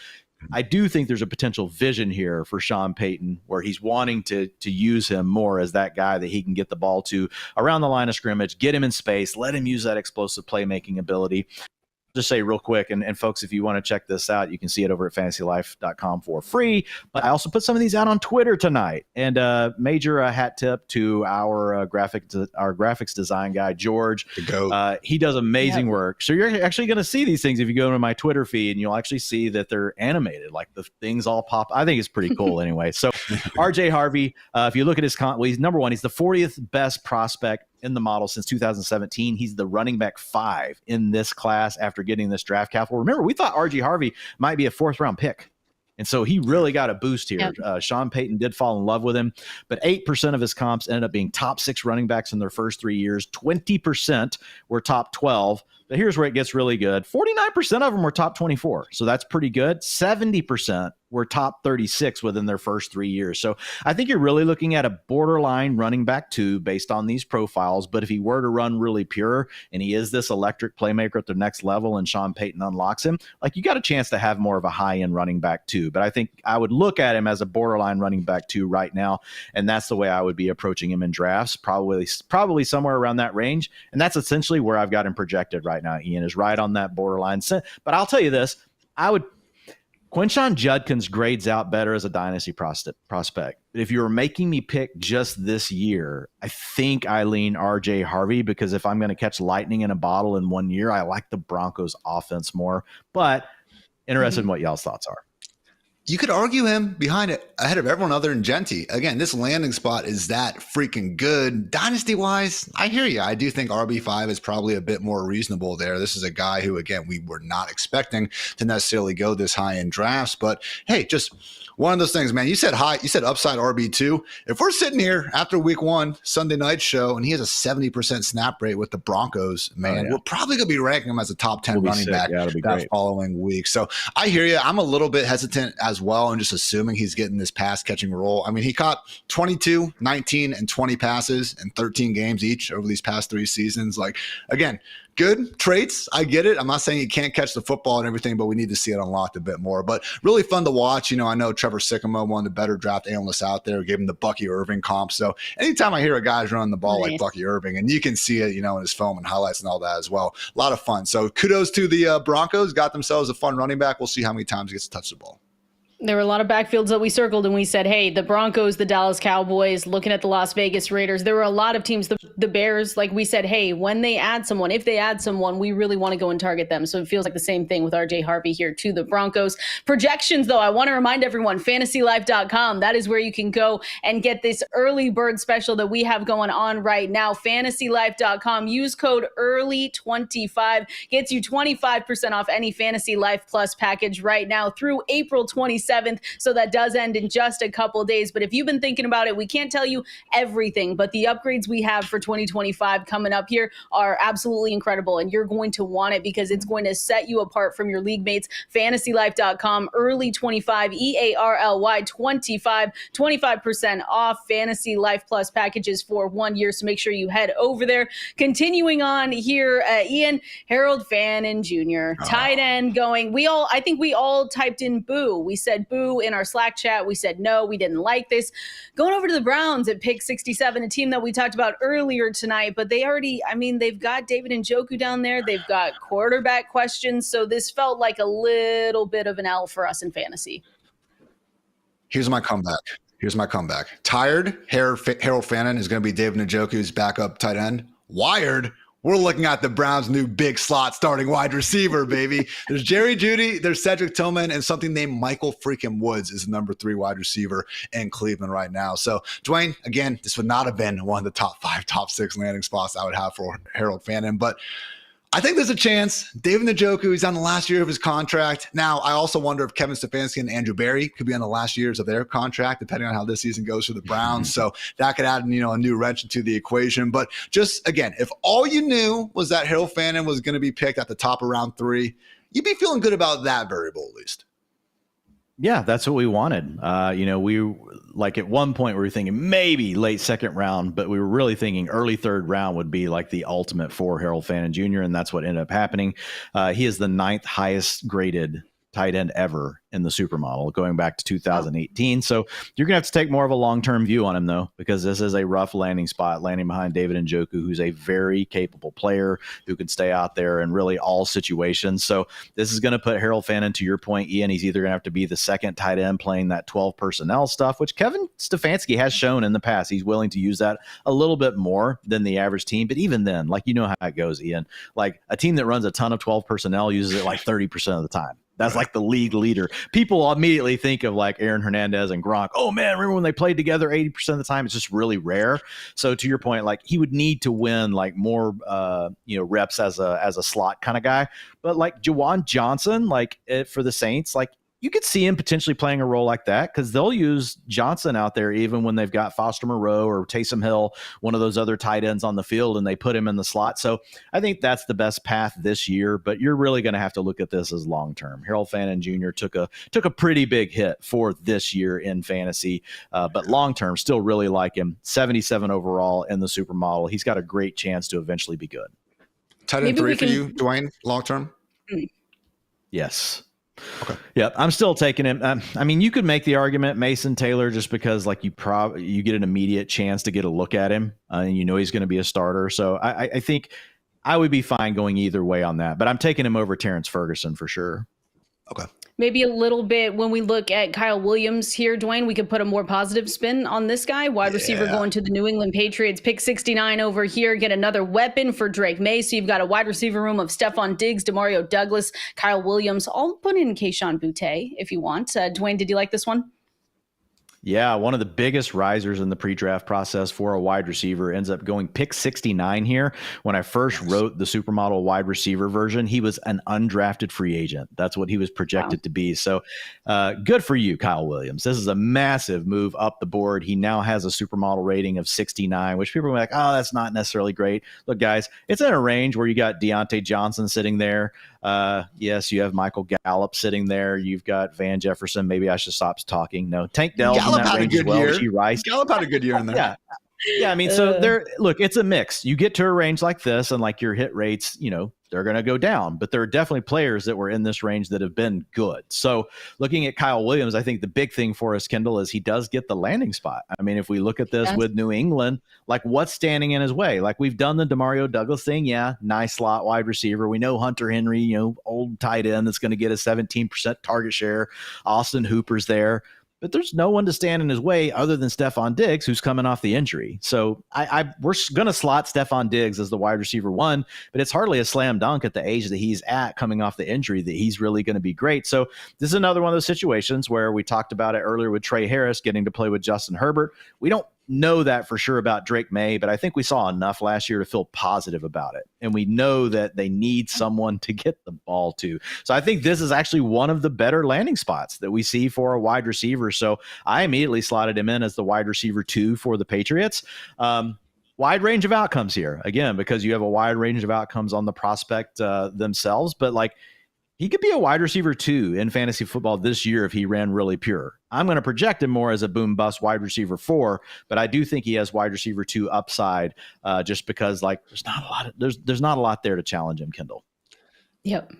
Speaker 3: I do think there's a potential vision here for Sean Payton where he's wanting to use him more as that guy that he can get the ball to around the line of scrimmage, get him in space, let him use that explosive playmaking ability. just say real quick, and folks, if you want to check this out, you can see it over at fantasylife.com for free. But I also put some of these out on Twitter tonight. And major hat tip to our graphics design guy, George. He does amazing work. So you're actually going to see these things if you go to my Twitter feed, and you'll actually see that they're animated, like the things all pop. I think it's pretty cool anyway. So RJ Harvey, if you look at his he's number one. He's the 40th best prospect in the model since 2017. He's the running back 5 in this class after getting this draft capital. Remember, we thought RJ Harvey might be a 4th round pick. And so he really got a boost here. Sean Payton did fall in love with him, but 8% of his comps ended up being top 6 running backs in their first 3 years. 20% were top 12. But here's where it gets really good. 49% of them were top 24. So that's pretty good. 70% were top 36 within their first 3 years. So I think you're really looking at a borderline running back 2 based on these profiles. But if he were to run really pure and he is this electric playmaker at the next level and Sean Payton unlocks him, like, you got a chance to have more of a high-end running back 2. But I think I would look at him as a borderline running back 2 right now. And that's the way I would be approaching him in drafts, probably somewhere around that range. And that's essentially where I've got him projected right now, Ian, is right on that borderline. But I'll tell you this, Quinshon Judkins grades out better as a dynasty prospect. But if you were making me pick just this year, I think I lean RJ Harvey, because if I'm going to catch lightning in a bottle in 1 year, I like the Broncos offense more. But interested in what y'all's thoughts are.
Speaker 2: You could argue him ahead of everyone other than Genty. Again, this landing spot is that freaking good. Dynasty-wise, I hear you. I do think RB5 is probably a bit more reasonable there. This is a guy who, again, we were not expecting to necessarily go this high in drafts. But, hey, just one of those things, man. You said upside RB2. If we're sitting here after week 1, Sunday night show, and he has a 70% snap rate with the Broncos, man, we're probably going to be ranking him as a top 10 running back that following week. So I hear you. I'm a little bit hesitant as well, and just assuming he's getting this pass catching role. I mean, he caught 22, 19, and 20 passes in 13 games each over these past 3 seasons. Like, again, good traits. I get it. I'm not saying he can't catch the football and everything, but we need to see it unlocked a bit more. But really fun to watch. You know, I know Trevor Sycamore, one of the better draft analysts out there, gave him the Bucky Irving comp. So anytime I hear a guy's running the ball like Bucky Irving, and you can see it, you know, in his film and highlights and all that as well. A lot of fun. So kudos to the Broncos. Got themselves a fun running back. We'll see how many times he gets to touch the ball.
Speaker 1: There were a lot of backfields that we circled and we said, hey, the Broncos, the Dallas Cowboys, looking at the Las Vegas Raiders. There were a lot of teams, the Bears, like we said, hey, when they add someone, if they add someone, we really want to go and target them. So it feels like the same thing with RJ Harvey here to the Broncos. Projections, though, I want to remind everyone, fantasylife.com. That is where you can go and get this early bird special that we have going on right now. Fantasylife.com. Use code EARLY25. Gets you 25% off any Fantasy Life Plus package right now through April 27th. So that does end in just a couple days. But if you've been thinking about it, we can't tell you everything, but the upgrades we have for 2025 coming up here are absolutely incredible. And you're going to want it because it's going to set you apart from your league mates. Fantasylife.com, early 25, EARLY 25, 25% off Fantasy Life Plus packages for 1 year. So make sure you head over there. Continuing on here, Ian, Harold Fannin Jr., tight end going. I think we all typed in boo. We said boo in our Slack chat. We said no, we didn't like this. Going over to the Browns at pick 67, a team that we talked about earlier tonight, but they've got David Njoku down there. They've got quarterback questions. So this felt like a little bit of an L for us in fantasy.
Speaker 2: Here's my comeback. Tired, Harold Fannin is going to be David Njoku's backup tight end. Wired, we're looking at the Browns' new big slot starting wide receiver, baby. There's Jerry Jeudy, there's Cedric Tillman, and something named Michael freaking Woods is the number 3 wide receiver in Cleveland right now. So, Dwayne, again, this would not have been one of the top 5, top 6 landing spots I would have for Harold Fannin, but I think there's a chance. David Njoku, he's on the last year of his contract. Now, I also wonder if Kevin Stefanski and Andrew Berry could be on the last years of their contract, depending on how this season goes for the Browns. So that could add, a new wrench into the equation. But just, again, if all you knew was that Harold Fannin was going to be picked at the top of round 3, you'd be feeling good about that variable at least.
Speaker 3: Yeah, that's what we wanted. We like at one point we were thinking maybe late 2nd round, but we were really thinking early 3rd round would be like the ultimate for Harold Fannin Jr., and that's what ended up happening. He is the 9th highest graded tight end ever in the supermodel going back to 2018. So you're going to have to take more of a long-term view on him, though, because this is a rough landing spot, landing behind David Njoku, who's a very capable player who can stay out there in really all situations. So this is going to put Harold Fannin, to your point, Ian, he's either going to have to be the second tight end playing that 12 personnel stuff, which Kevin Stefanski has shown in the past. He's willing to use that a little bit more than the average team. But even then, like, you know how it goes, Ian. Like, a team that runs a ton of 12 personnel uses it like 30% of the time. That's like the league leader. People immediately think of like Aaron Hernandez and Gronk. Oh man, remember when they played together 80% of the time? It's just really rare. So to your point, like, he would need to win like more, reps as a slot kind of guy. But like Juwan Johnson, like for the Saints, like, you could see him potentially playing a role like that because they'll use Johnson out there even when they've got Foster Moreau or Taysom Hill, one of those other tight ends on the field, and they put him in the slot. So I think that's the best path this year, but you're really going to have to look at this as long-term. Harold Fannin Jr. took a pretty big hit for this year in fantasy, but long-term, still really like him. 77 overall in the supermodel. He's got a great chance to eventually be good.
Speaker 2: Tight end 3 for you, Dwayne, long-term?
Speaker 3: Yes.
Speaker 2: Okay.
Speaker 3: Yeah, I'm still taking him. I mean, you could make the argument Mason Taylor just because like you get an immediate chance to get a look at him and you know he's going to be a starter. So I think I would be fine going either way on that, but I'm taking him over Terrence Ferguson for sure.
Speaker 2: Okay.
Speaker 1: Maybe a little bit when we look at Kyle Williams here, Dwayne, we could put a more positive spin on this guy. Wide receiver going to the New England Patriots, pick 69 over here, get another weapon for Drake May. So you've got a wide receiver room of Stephon Diggs, Demario Douglas, Kyle Williams. I'll put in Quinshon Boutte if you want. Dwayne, did you like this one?
Speaker 3: Yeah, one of the biggest risers in the pre-draft process for a wide receiver ends up going pick 69 here. When I first wrote the supermodel wide receiver version, he was an undrafted free agent. That's what he was projected to be. So good for you, Kyle Williams. This is a massive move up the board. He now has a supermodel rating of 69, which people are like, oh, that's not necessarily great. Look, guys, it's in a range where you got Deontay Johnson sitting there. Yes, you have Michael Gallup sitting there. You've got Van Jefferson. Maybe I should stop talking. No, Tank Dell's in that range as well.
Speaker 2: Gallup had a good year in there.
Speaker 3: Yeah. I mean, so look, it's a mix. You get to a range like this and like your hit rates, they're going to go down, but there are definitely players that were in this range that have been good. So looking at Kyle Williams, I think the big thing for us, Kendall, is he does get the landing spot. I mean, if we look at this with New England, like what's standing in his way? Like we've done the Demario Douglas thing. Yeah. Nice slot wide receiver. We know Hunter Henry, old tight end that's going to get a 17% target share. Austin Hooper's there. But there's no one to stand in his way other than Stephon Diggs, who's coming off the injury. So we're going to slot Stephon Diggs as the wide receiver 1, but it's hardly a slam dunk at the age that he's at coming off the injury that he's really going to be great. So this is another one of those situations where we talked about it earlier with Trey Harris getting to play with Justin Herbert. We don't know that for sure about Drake May, but I think we saw enough last year to feel positive about it. And we know that they need someone to get the ball to. So I think this is actually one of the better landing spots that we see for a wide receiver. So I immediately slotted him in as the wide receiver 2 for the Patriots. Wide range of outcomes here, again, because you have a wide range of outcomes on the prospect themselves, but like he could be a wide receiver 2 in fantasy football this year if he ran really pure. I'm going to project him more as a boom bust wide receiver 4, but I do think he has wide receiver 2 upside just because like there's not a lot there to challenge him, Kendall.
Speaker 1: Yep.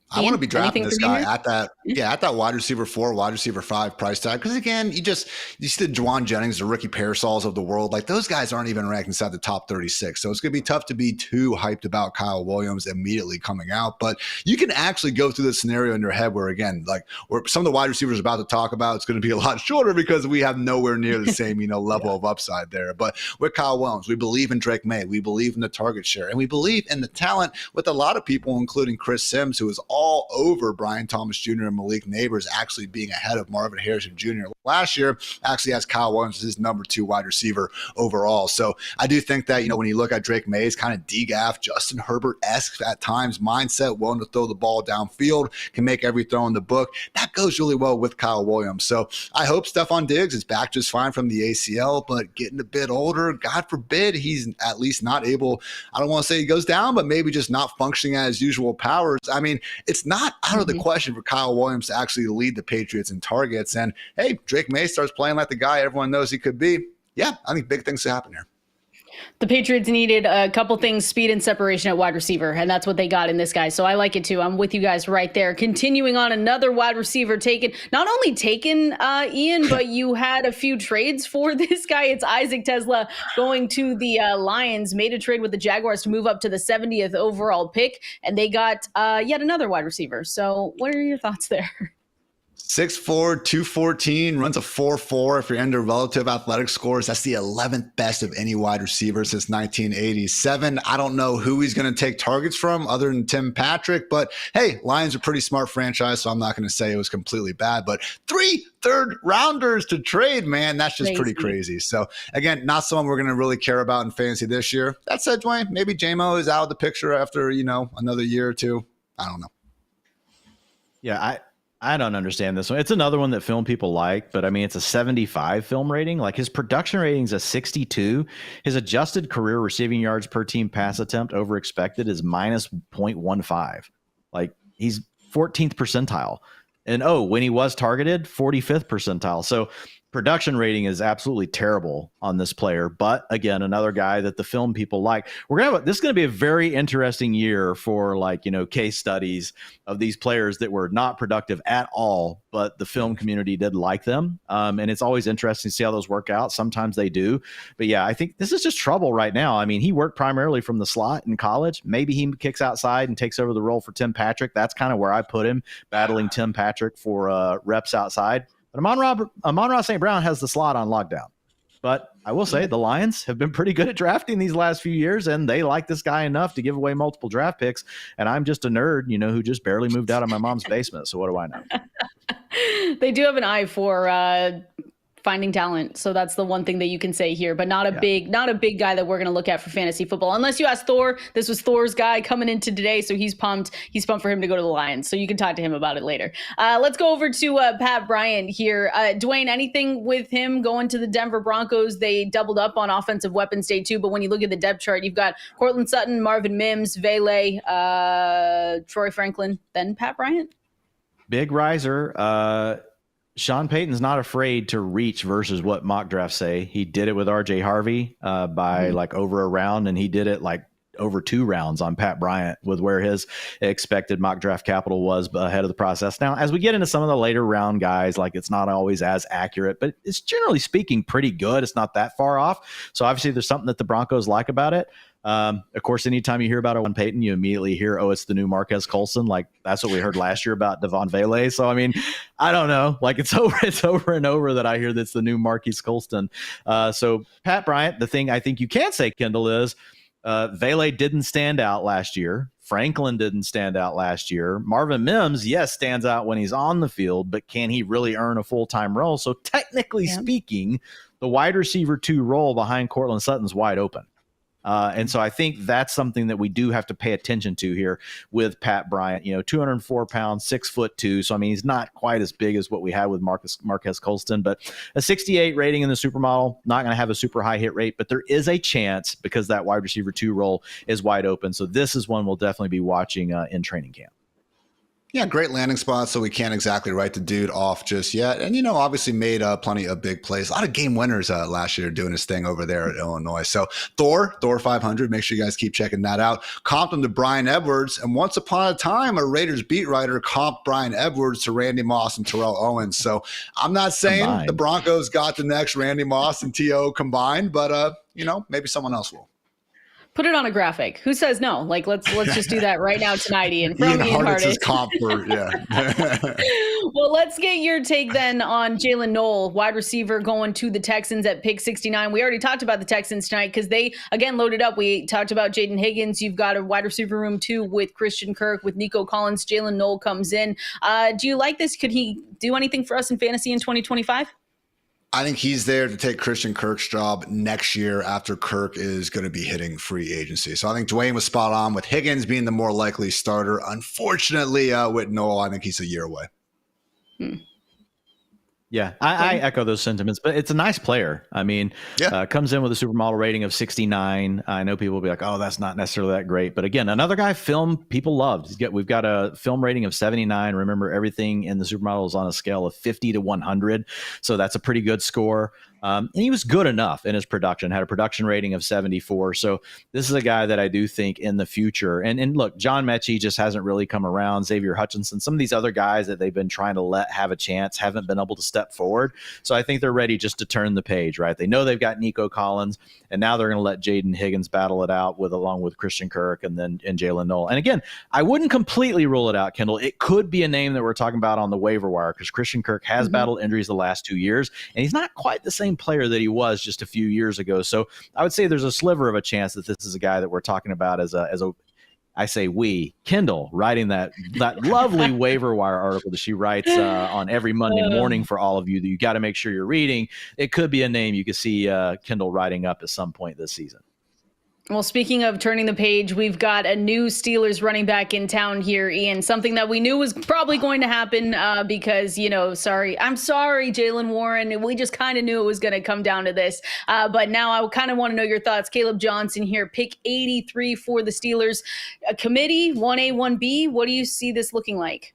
Speaker 2: I want to be drafting this guy at that wide receiver 4, wide receiver 5 price tag. Because again, you see the Juwan Jennings, the Ricky Parasauls of the world. Like those guys aren't even ranked inside the top 36. So it's going to be tough to be too hyped about Kyle Williams immediately coming out. But you can actually go through this scenario in your head where, again, like where some of the wide receivers are about to talk about, it's going to be a lot shorter because we have nowhere near the same, level of upside there. But with Kyle Williams, we believe in Drake May. We believe in the target share. And we believe in the talent with a lot of people, including Chris Sims, who is all over Brian Thomas Jr. and Malik Neighbors actually being ahead of Marvin Harrison Jr. last year, actually has Kyle Williams as his number 2 wide receiver overall. So I do think that, when you look at Drake May's kind of DGAF, Justin Herbert-esque at times mindset, willing to throw the ball downfield, can make every throw in the book. That goes really well with Kyle Williams. So I hope Stephon Diggs is back just fine from the ACL, but getting a bit older, God forbid he's at least not able, I don't want to say he goes down, but maybe just not functioning at his usual powers. I mean, it's not out of the question for Kyle Williams to actually lead the Patriots in targets. And hey, Drake May starts playing like the guy everyone knows he could be. Yeah, I think big things to happen here.
Speaker 1: The Patriots needed a couple things, speed and separation at wide receiver, and that's what they got in this guy. So I like it too. I'm with you guys right there. Continuing on, another wide receiver taken, not only taken, Ian, but you had a few trades for this guy. It's Isaac Tesla going to the Lions, made a trade with the Jaguars to move up to the 70th overall pick, and they got yet another wide receiver. So what are your thoughts there?
Speaker 2: 6'4", 214, runs a 4.4. If you're into relative athletic scores, that's the 11th best of any wide receiver since 1987. I don't know who he's going to take targets from other than Tim Patrick, but hey, Lions are a pretty smart franchise, so I'm not going to say it was completely bad. But 3 third-rounders to trade, man, that's just pretty crazy. So again, not someone we're going to really care about in fantasy this year. That said, Dwayne, maybe JMO is out of the picture after, another year or two. I don't know.
Speaker 3: Yeah, I don't understand this one. It's another one that film people like, but I mean, it's a 75 film rating. Like his production rating is a 62. His adjusted career receiving yards per team pass attempt over expected is minus 0.15. Like he's 14th percentile. And when he was targeted, 45th percentile. So production rating is absolutely terrible on this player. But again, another guy that the film people like. This is going to be a very interesting year for case studies of these players that were not productive at all, but the film community did like them. And it's always interesting to see how those work out. Sometimes they do. But yeah, I think this is just trouble right now. I mean, he worked primarily from the slot in college. Maybe he kicks outside and takes over the role for Tim Patrick. That's kind of where I put him, battling Tim Patrick for reps outside. But Amon-Ra St. Brown has the slot on lockdown. But I will say the Lions have been pretty good at drafting these last few years, and they like this guy enough to give away multiple draft picks. And I'm just a nerd, who just barely moved out of my mom's basement. So what do I know?
Speaker 1: They do have an eye for finding talent. So that's the one thing that you can say here, but not a big guy that we're going to look at for fantasy football. Unless you ask Thor, this was Thor's guy coming into today. So he's pumped. He's pumped for him to go to the Lions. So you can talk to him about it later. Let's go over to Pat Bryant here. Dwayne, anything with him going to the Denver Broncos? They doubled up on offensive weapons day 2, but when you look at the depth chart, you've got Cortland Sutton, Marvin Mims, Vele, Troy Franklin, then Pat Bryant.
Speaker 3: Big riser. Sean Payton's not afraid to reach versus what mock drafts say. He did it with RJ Harvey by over a round, and he did it over 2 rounds on Pat Bryant with where his expected mock draft capital was ahead of the process. Now, as we get into some of the later round guys, it's not always as accurate, but it's generally speaking pretty good. It's not that far off. So obviously there's something that the Broncos like about it. Of course, anytime you hear about Owen Payton, you immediately hear, it's the new Marquez Colson. That's what we heard last year about Devon Vele. So, I mean, I don't know. It's over and over that I hear that's the new Marquez Colston. So Pat Bryant, the thing I think you can say, Kendall, is Vele didn't stand out last year. Franklin didn't stand out last year. Marvin Mims, yes, stands out when he's on the field, but can he really earn a full-time role? So technically speaking, the wide receiver 2 role behind Cortland Sutton's wide open. And so I think that's something that we do have to pay attention to here with Pat Bryant. 204 pounds, 6'2". So, I mean, he's not quite as big as what we had with Marquez Colston, but a 68 rating in the supermodel, not going to have a super high hit rate, but there is a chance because that wide receiver 2 role is wide open. So this is one we'll definitely be watching in training camp.
Speaker 2: Yeah, great landing spot, so we can't exactly write the dude off just yet. And, obviously made plenty of big plays. A lot of game winners last year doing his thing over there at Illinois. So Thor 500, make sure you guys keep checking that out. Comped him to Brian Edwards. And once upon a time, a Raiders beat writer comped Brian Edwards to Randy Moss and Terrell Owens. So I'm not saying the Broncos got the next Randy Moss and T.O. combined, but, maybe someone else will.
Speaker 1: Put it on a graphic. Who says no? Let's just do that right now tonight, Ian. From Ian Hartitz. Well, let's get your take then on Jalen Noel, wide receiver going to the Texans at pick 69. We already talked about the Texans tonight because they, again, loaded up. We talked about Jaden Higgins. You've got a wide receiver room too with Christian Kirk, with Nico Collins. Jalen Noel comes in. Do you like this? Could he do anything for us in fantasy in 2025?
Speaker 2: I think he's there to take Christian Kirk's job next year after Kirk is going to be hitting free agency. So I think Dwayne was spot on with Higgins being the more likely starter. Unfortunately, with Noel, I think he's a year away.
Speaker 3: Yeah, I echo those sentiments, but it's a nice player. I mean, comes in with a supermodel rating of 69. I know people will be like, oh, that's not necessarily that great. But again, another guy film people loved. We've got a film rating of 79. Remember, everything in the supermodel is on a scale of 50 to 100. So that's a pretty good score. And he was good enough in his production, had a production rating of 74. So this is a guy that I do think in the future. And look, John Mechie just hasn't really come around. Xavier Hutchinson, some of these other guys that they've been trying to let have a chance haven't been able to step forward. So I think they're ready just to turn the page, right? They know they've got Nico Collins, and now they're going to let Jaden Higgins battle it out along with Christian Kirk and Jalen Noel. And again, I wouldn't completely rule it out, Kendall. It could be a name that we're talking about on the waiver wire because Christian Kirk has battled injuries the last 2 years, and he's not quite the same player that he was just a few years ago. So I would say there's a sliver of a chance that this is a guy that we're talking about as a I say we, Kendall, writing that lovely waiver wire article that she writes on every Monday morning for all of you that you got to make sure you're reading. It could be a name you could see Kendall writing up at some point this season.
Speaker 1: Well, speaking of turning the page, we've got a new Steelers running back in town here, Ian, something that we knew was probably going to happen because, I'm sorry, Jalen Warren. We just kind of knew it was going to come down to this. But now I kind of want to know your thoughts. Caleb Johnson here, pick 83 for the Steelers. A committee, 1A, 1B. What do you see this looking like?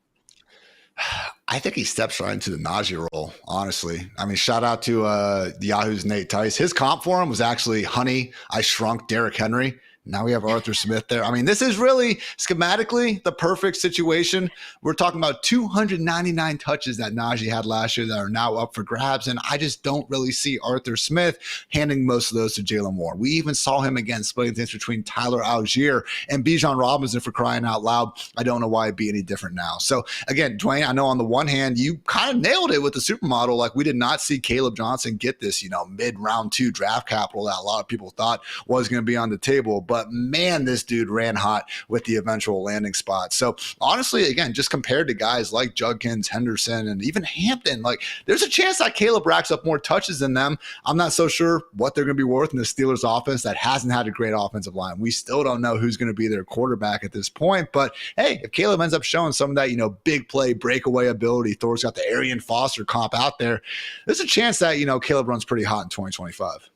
Speaker 2: I think he steps right into the Najee role, honestly. I mean, shout out to Yahoo's Nate Tice. His comp for him was actually Honey, I Shrunk Derrick Henry. Now we have Arthur Smith there. I mean, this is really schematically the perfect situation. We're talking about 299 touches that Najee had last year that are now up for grabs. And I just don't really see Arthur Smith handing most of those to Jalen Warren. We even saw him again splitting things between Tyler Algier and Bijan Robinson for crying out loud. I don't know why it'd be any different now. So again, Dwayne, I know on the one hand, you kind of nailed it with the supermodel. Like we did not see Caleb Johnson get this, mid-round 2 draft capital that a lot of people thought was going to be on the table. But man, this dude ran hot with the eventual landing spot. So honestly, again, just compared to guys like Judkins, Henderson, and even Hampton, like there's a chance that Caleb racks up more touches than them. I'm not so sure what they're going to be worth in the Steelers offense that hasn't had a great offensive line. We still don't know who's going to be their quarterback at this point. But hey, if Caleb ends up showing some of that, big play, breakaway ability, Thor's got the Arian Foster comp out there, there's a chance that, Caleb runs pretty hot in 2025.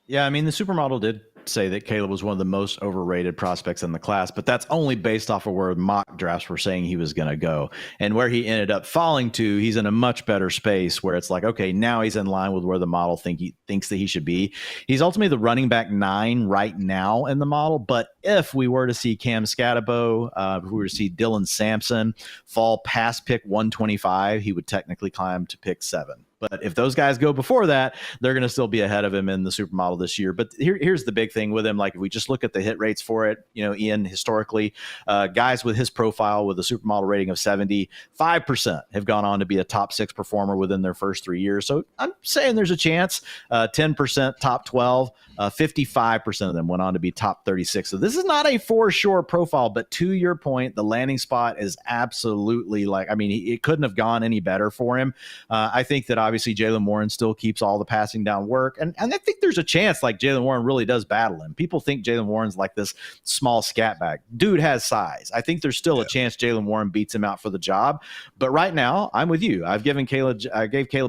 Speaker 3: Yeah, I mean, the supermodel did say that Caleb was one of the most overrated prospects in the class, but that's only based off of where mock drafts were saying he was going to go. And where he ended up falling to, he's in a much better space where it's like, okay, now he's in line with where the model thinks that he should be. He's ultimately the running back 9 right now in the model, but if we were to see Cam Scatabo, if we were to see Dylan Sampson fall past pick 125, he would technically climb to pick 7. But if those guys go before that, they're going to still be ahead of him in the supermodel this year. But here's the big thing with him. Like if we just look at the hit rates for it, Ian, historically, guys with his profile with a supermodel rating of 75% have gone on to be a top 6 performer within their first 3 years. So I'm saying there's a chance, 10% top 12, 55% of them went on to be top 36. So this is not a for sure profile, but to your point, the landing spot is absolutely it couldn't have gone any better for him. I think that obviously Jalen Warren still keeps all the passing down work. And I think there's a chance like Jalen Warren really does battle him. People think Jalen Warren's like this small scat back. Dude has size. I think there's still a chance Jalen Warren beats him out for the job. But right now, I'm with you. I gave Caleb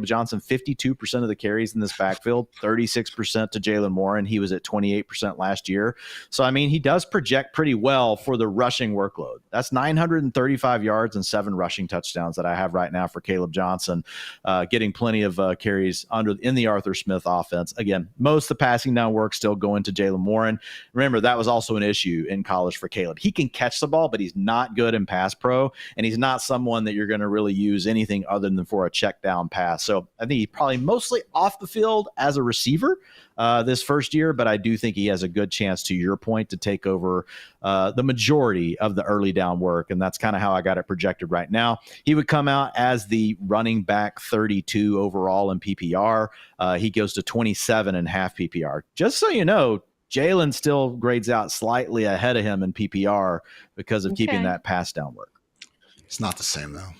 Speaker 3: Johnson 52% of the carries in this backfield, 36% to Jalen Warren. He was at 28% last year. So, I mean, he does project pretty well for the rushing workload. That's 935 yards and 7 rushing touchdowns that I have right now for Caleb Johnson, getting plenty of carries in the Arthur Smith offense. Again, most of the passing down work still going to Jalen Warren. Remember, that was also an issue in college for Caleb. He can catch the ball, but he's not good in pass pro, and he's not someone that you're going to really use anything other than for a check down pass. So I think he's probably mostly off the field as a receiver this first year, but I do think he has a good chance, to your point, to take over the majority of the early down work, and that's kind of how I got it projected right now. He would come out as the running back 32 overall in PPR. He goes to 27 and half PPR. Just so you know, Jalen still grades out slightly ahead of him in PPR because of keeping that pass down work.
Speaker 2: It's not the same though.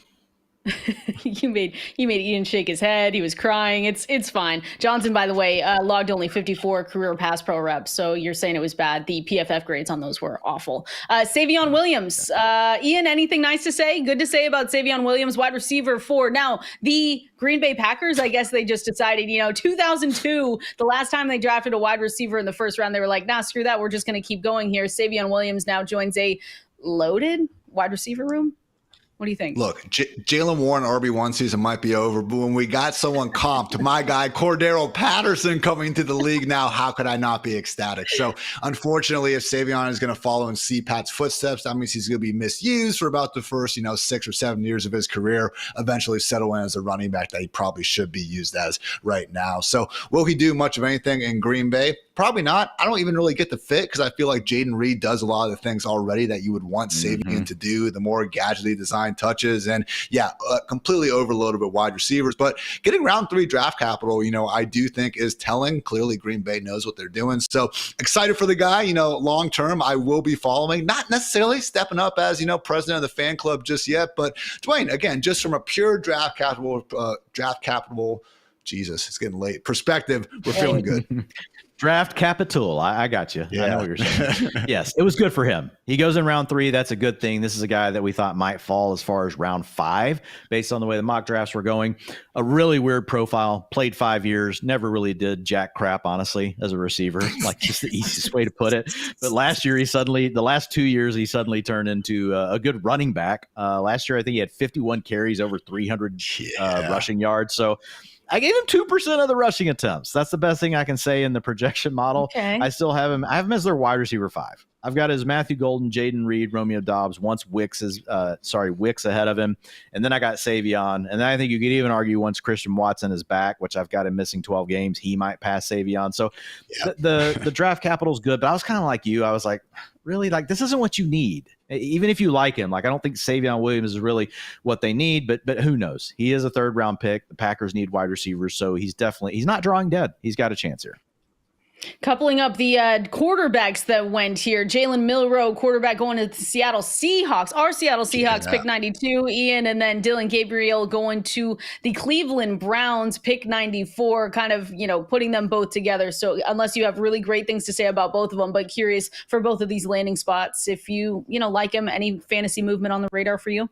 Speaker 1: You made Ian shake his head. He was crying. It's fine. Johnson, by the way, logged only 54 career pass pro reps. So you're saying it was bad. The PFF grades on those were awful. Savion Williams. Ian, anything nice to say? Good to say about Savion Williams, wide receiver for now the Green Bay Packers. I guess they just decided, 2002, the last time they drafted a wide receiver in the first round, they were like, nah, screw that. We're just going to keep going here. Savion Williams now joins a loaded wide receiver room. What do you think?
Speaker 2: Look, Jalen Warren RB1 season might be over, but when we got someone comped to my guy Cordero Patterson coming to the league now, how could I not be ecstatic? So unfortunately, if TreyVeyon is going to follow in C-Pat's footsteps, that means he's going to be misused for about the first, 6 or 7 years of his career, eventually settle in as a running back that he probably should be used as right now. So will he do much of anything in Green Bay? Probably not. I don't even really get the fit because I feel like Jaden Reed does a lot of the things already that you would want Savion to do, the more gadgety design touches, and completely overloaded with wide receivers. But getting round 3 draft capital, I do think is telling. Clearly Green Bay knows what they're doing. So excited for the guy, long term, I will be following, not necessarily stepping up as, president of the fan club just yet, but Dwain, again, just from a pure draft capital, Jesus, it's getting late. Perspective, we're feeling good.
Speaker 3: Draft capital. I got you.
Speaker 2: Yeah.
Speaker 3: I know what you're saying. Yes, it was good for him. He goes in round 3. That's a good thing. This is a guy that we thought might fall as far as round 5 based on the way the mock drafts were going. A really weird profile. Played 5 years. Never really did jack crap, honestly, as a receiver. Like, just the easiest way to put it. But last year, the last 2 years, he suddenly turned into a good running back. Last year, I think he had 51 carries, over 300 rushing yards. So I gave him 2% of the rushing attempts. That's the best thing I can say in the projection model.
Speaker 1: Okay.
Speaker 3: I still have him. I have him as their wide receiver 5. I've got his Matthew Golden, Jaden Reed, Romeo Doubs, Wicks ahead of him. And then I got Savion. And then I think you could even argue once Christian Watson is back, which I've got him missing 12 games, he might pass Savion. So the draft capital is good, but I was kind of like you. I was like, really? Like, this isn't what you need. Even if you like him, like, I don't think Savion Williams is really what they need, but who knows? He is a 3rd round pick. The Packers need wide receivers, so he's not drawing dead. He's got a chance here.
Speaker 1: Coupling up the quarterbacks that went here, Jalen Milroe, quarterback, going to the Seattle Seahawks. Our Seattle Seahawks, pick 92, Ian, and then Dylan Gabriel going to the Cleveland Browns, pick 94, kind of, putting them both together. So unless you have really great things to say about both of them, but curious for both of these landing spots, if you like him, any fantasy movement on the radar for you?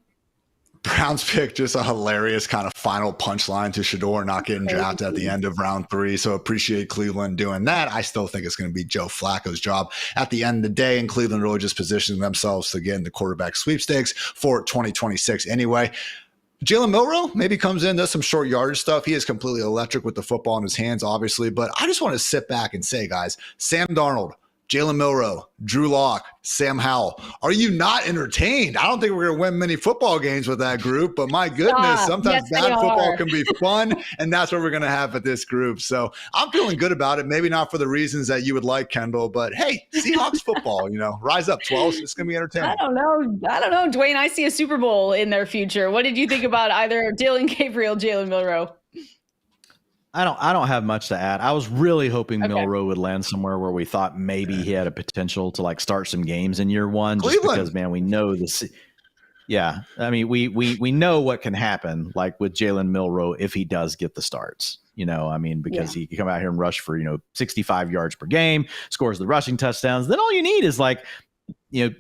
Speaker 2: Browns pick, just a hilarious kind of final punchline to Shador not getting drafted at the end of round 3. So appreciate Cleveland doing that. I still think it's going to be Joe Flacco's job at the end of the day, and Cleveland really just positioning themselves to get in the quarterback sweepstakes for 2026 anyway. Jalen Milroe maybe comes in, does some short yardage stuff. He is completely electric with the football in his hands, obviously. But I just want to sit back and say, guys, Sam Darnold, Jalen Milroe, Drew Lock, Sam Howell. Are you not entertained? I don't think we're going to win many football games with that group, but my goodness, sometimes bad football can be fun, and that's what we're going to have at this group. So I'm feeling good about it. Maybe not for the reasons that you would like, Kendall, but hey, Seahawks football, rise up 12. It's going to be entertaining.
Speaker 1: I don't know, Dwain. I see a Super Bowl in their future. What did you think about either Dylan Gabriel, Jalen Milroe?
Speaker 3: I don't have much to add. I was really hoping Milroe would land somewhere where we thought maybe he had a potential to start some games in year 1. Just because, man, we know this. Yeah, I mean, we know what can happen, like with Jalen Milroe if he does get the starts. Because he can come out here and rush for 65 yards per game, scores the rushing touchdowns. Then all you need is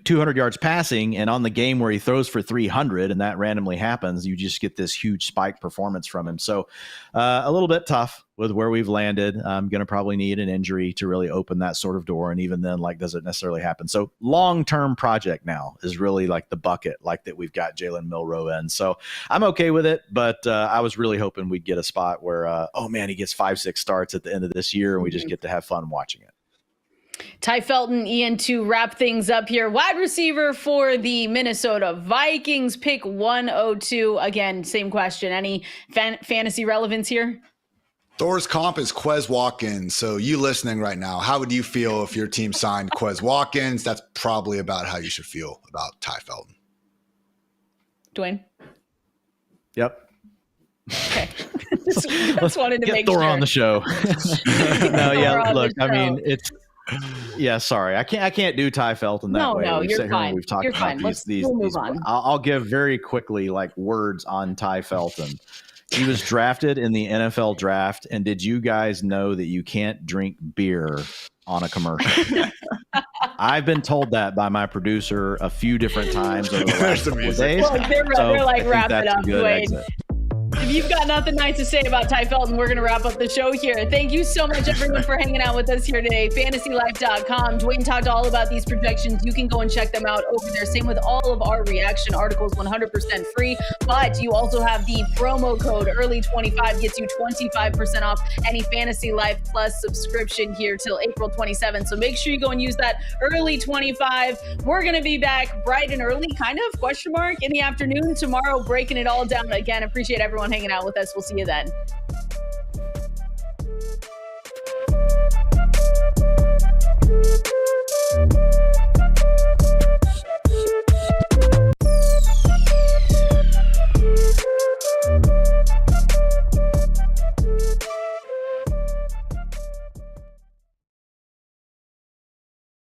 Speaker 3: 200 yards passing, and on the game where he throws for 300 and that randomly happens, you just get this huge spike performance from him. So a little bit tough with where we've landed. I'm going to probably need an injury to really open that sort of door. And even then, does it necessarily happen? So long-term project now is really the bucket that we've got Jalen Milroe in. So I'm okay with it, but I was really hoping we'd get a spot where, he gets 5-6 starts at the end of this year and we just get to have fun watching it.
Speaker 1: Ty Felton, Ian, to wrap things up here. Wide receiver for the Minnesota Vikings, pick 102. Again, same question. Any fantasy relevance here?
Speaker 2: Thor's comp is Quez Watkins. So you listening right now, how would you feel if your team signed Quez Watkins? That's probably about how you should feel about Ty Felton.
Speaker 1: Dwain?
Speaker 3: Yep.
Speaker 1: Okay. Just wanted to make
Speaker 3: Thor
Speaker 1: sure.
Speaker 3: on the show. No, yeah, look, I mean, it's sorry. I can't do Ty Felton that way.
Speaker 1: No, you're fine.
Speaker 3: We've talked
Speaker 1: You're
Speaker 3: about
Speaker 1: fine. We'll move on.
Speaker 3: I'll give very quickly words on Ty Felton. He was drafted in the NFL draft, and did you guys know that you can't drink beer on a commercial? I've been told that by my producer a few different times over the last couple of days.
Speaker 1: Well, they're wrap it up. Wait. To you've got nothing nice to say about Ty Felton, we're going to wrap up the show here. Thank you so much, everyone, for hanging out with us here today. FantasyLife.com. Dwayne talked all about these projections. You can go and check them out over there. Same with all of our reaction articles, 100% free. But you also have the promo code early25 gets you 25% off any Fantasy Life Plus subscription here till April 27th. So make sure you go and use that early25. We're going to be back bright and early, kind of, question mark, in the afternoon tomorrow, breaking it all down again. Appreciate everyone hanging out with us. We'll see you then.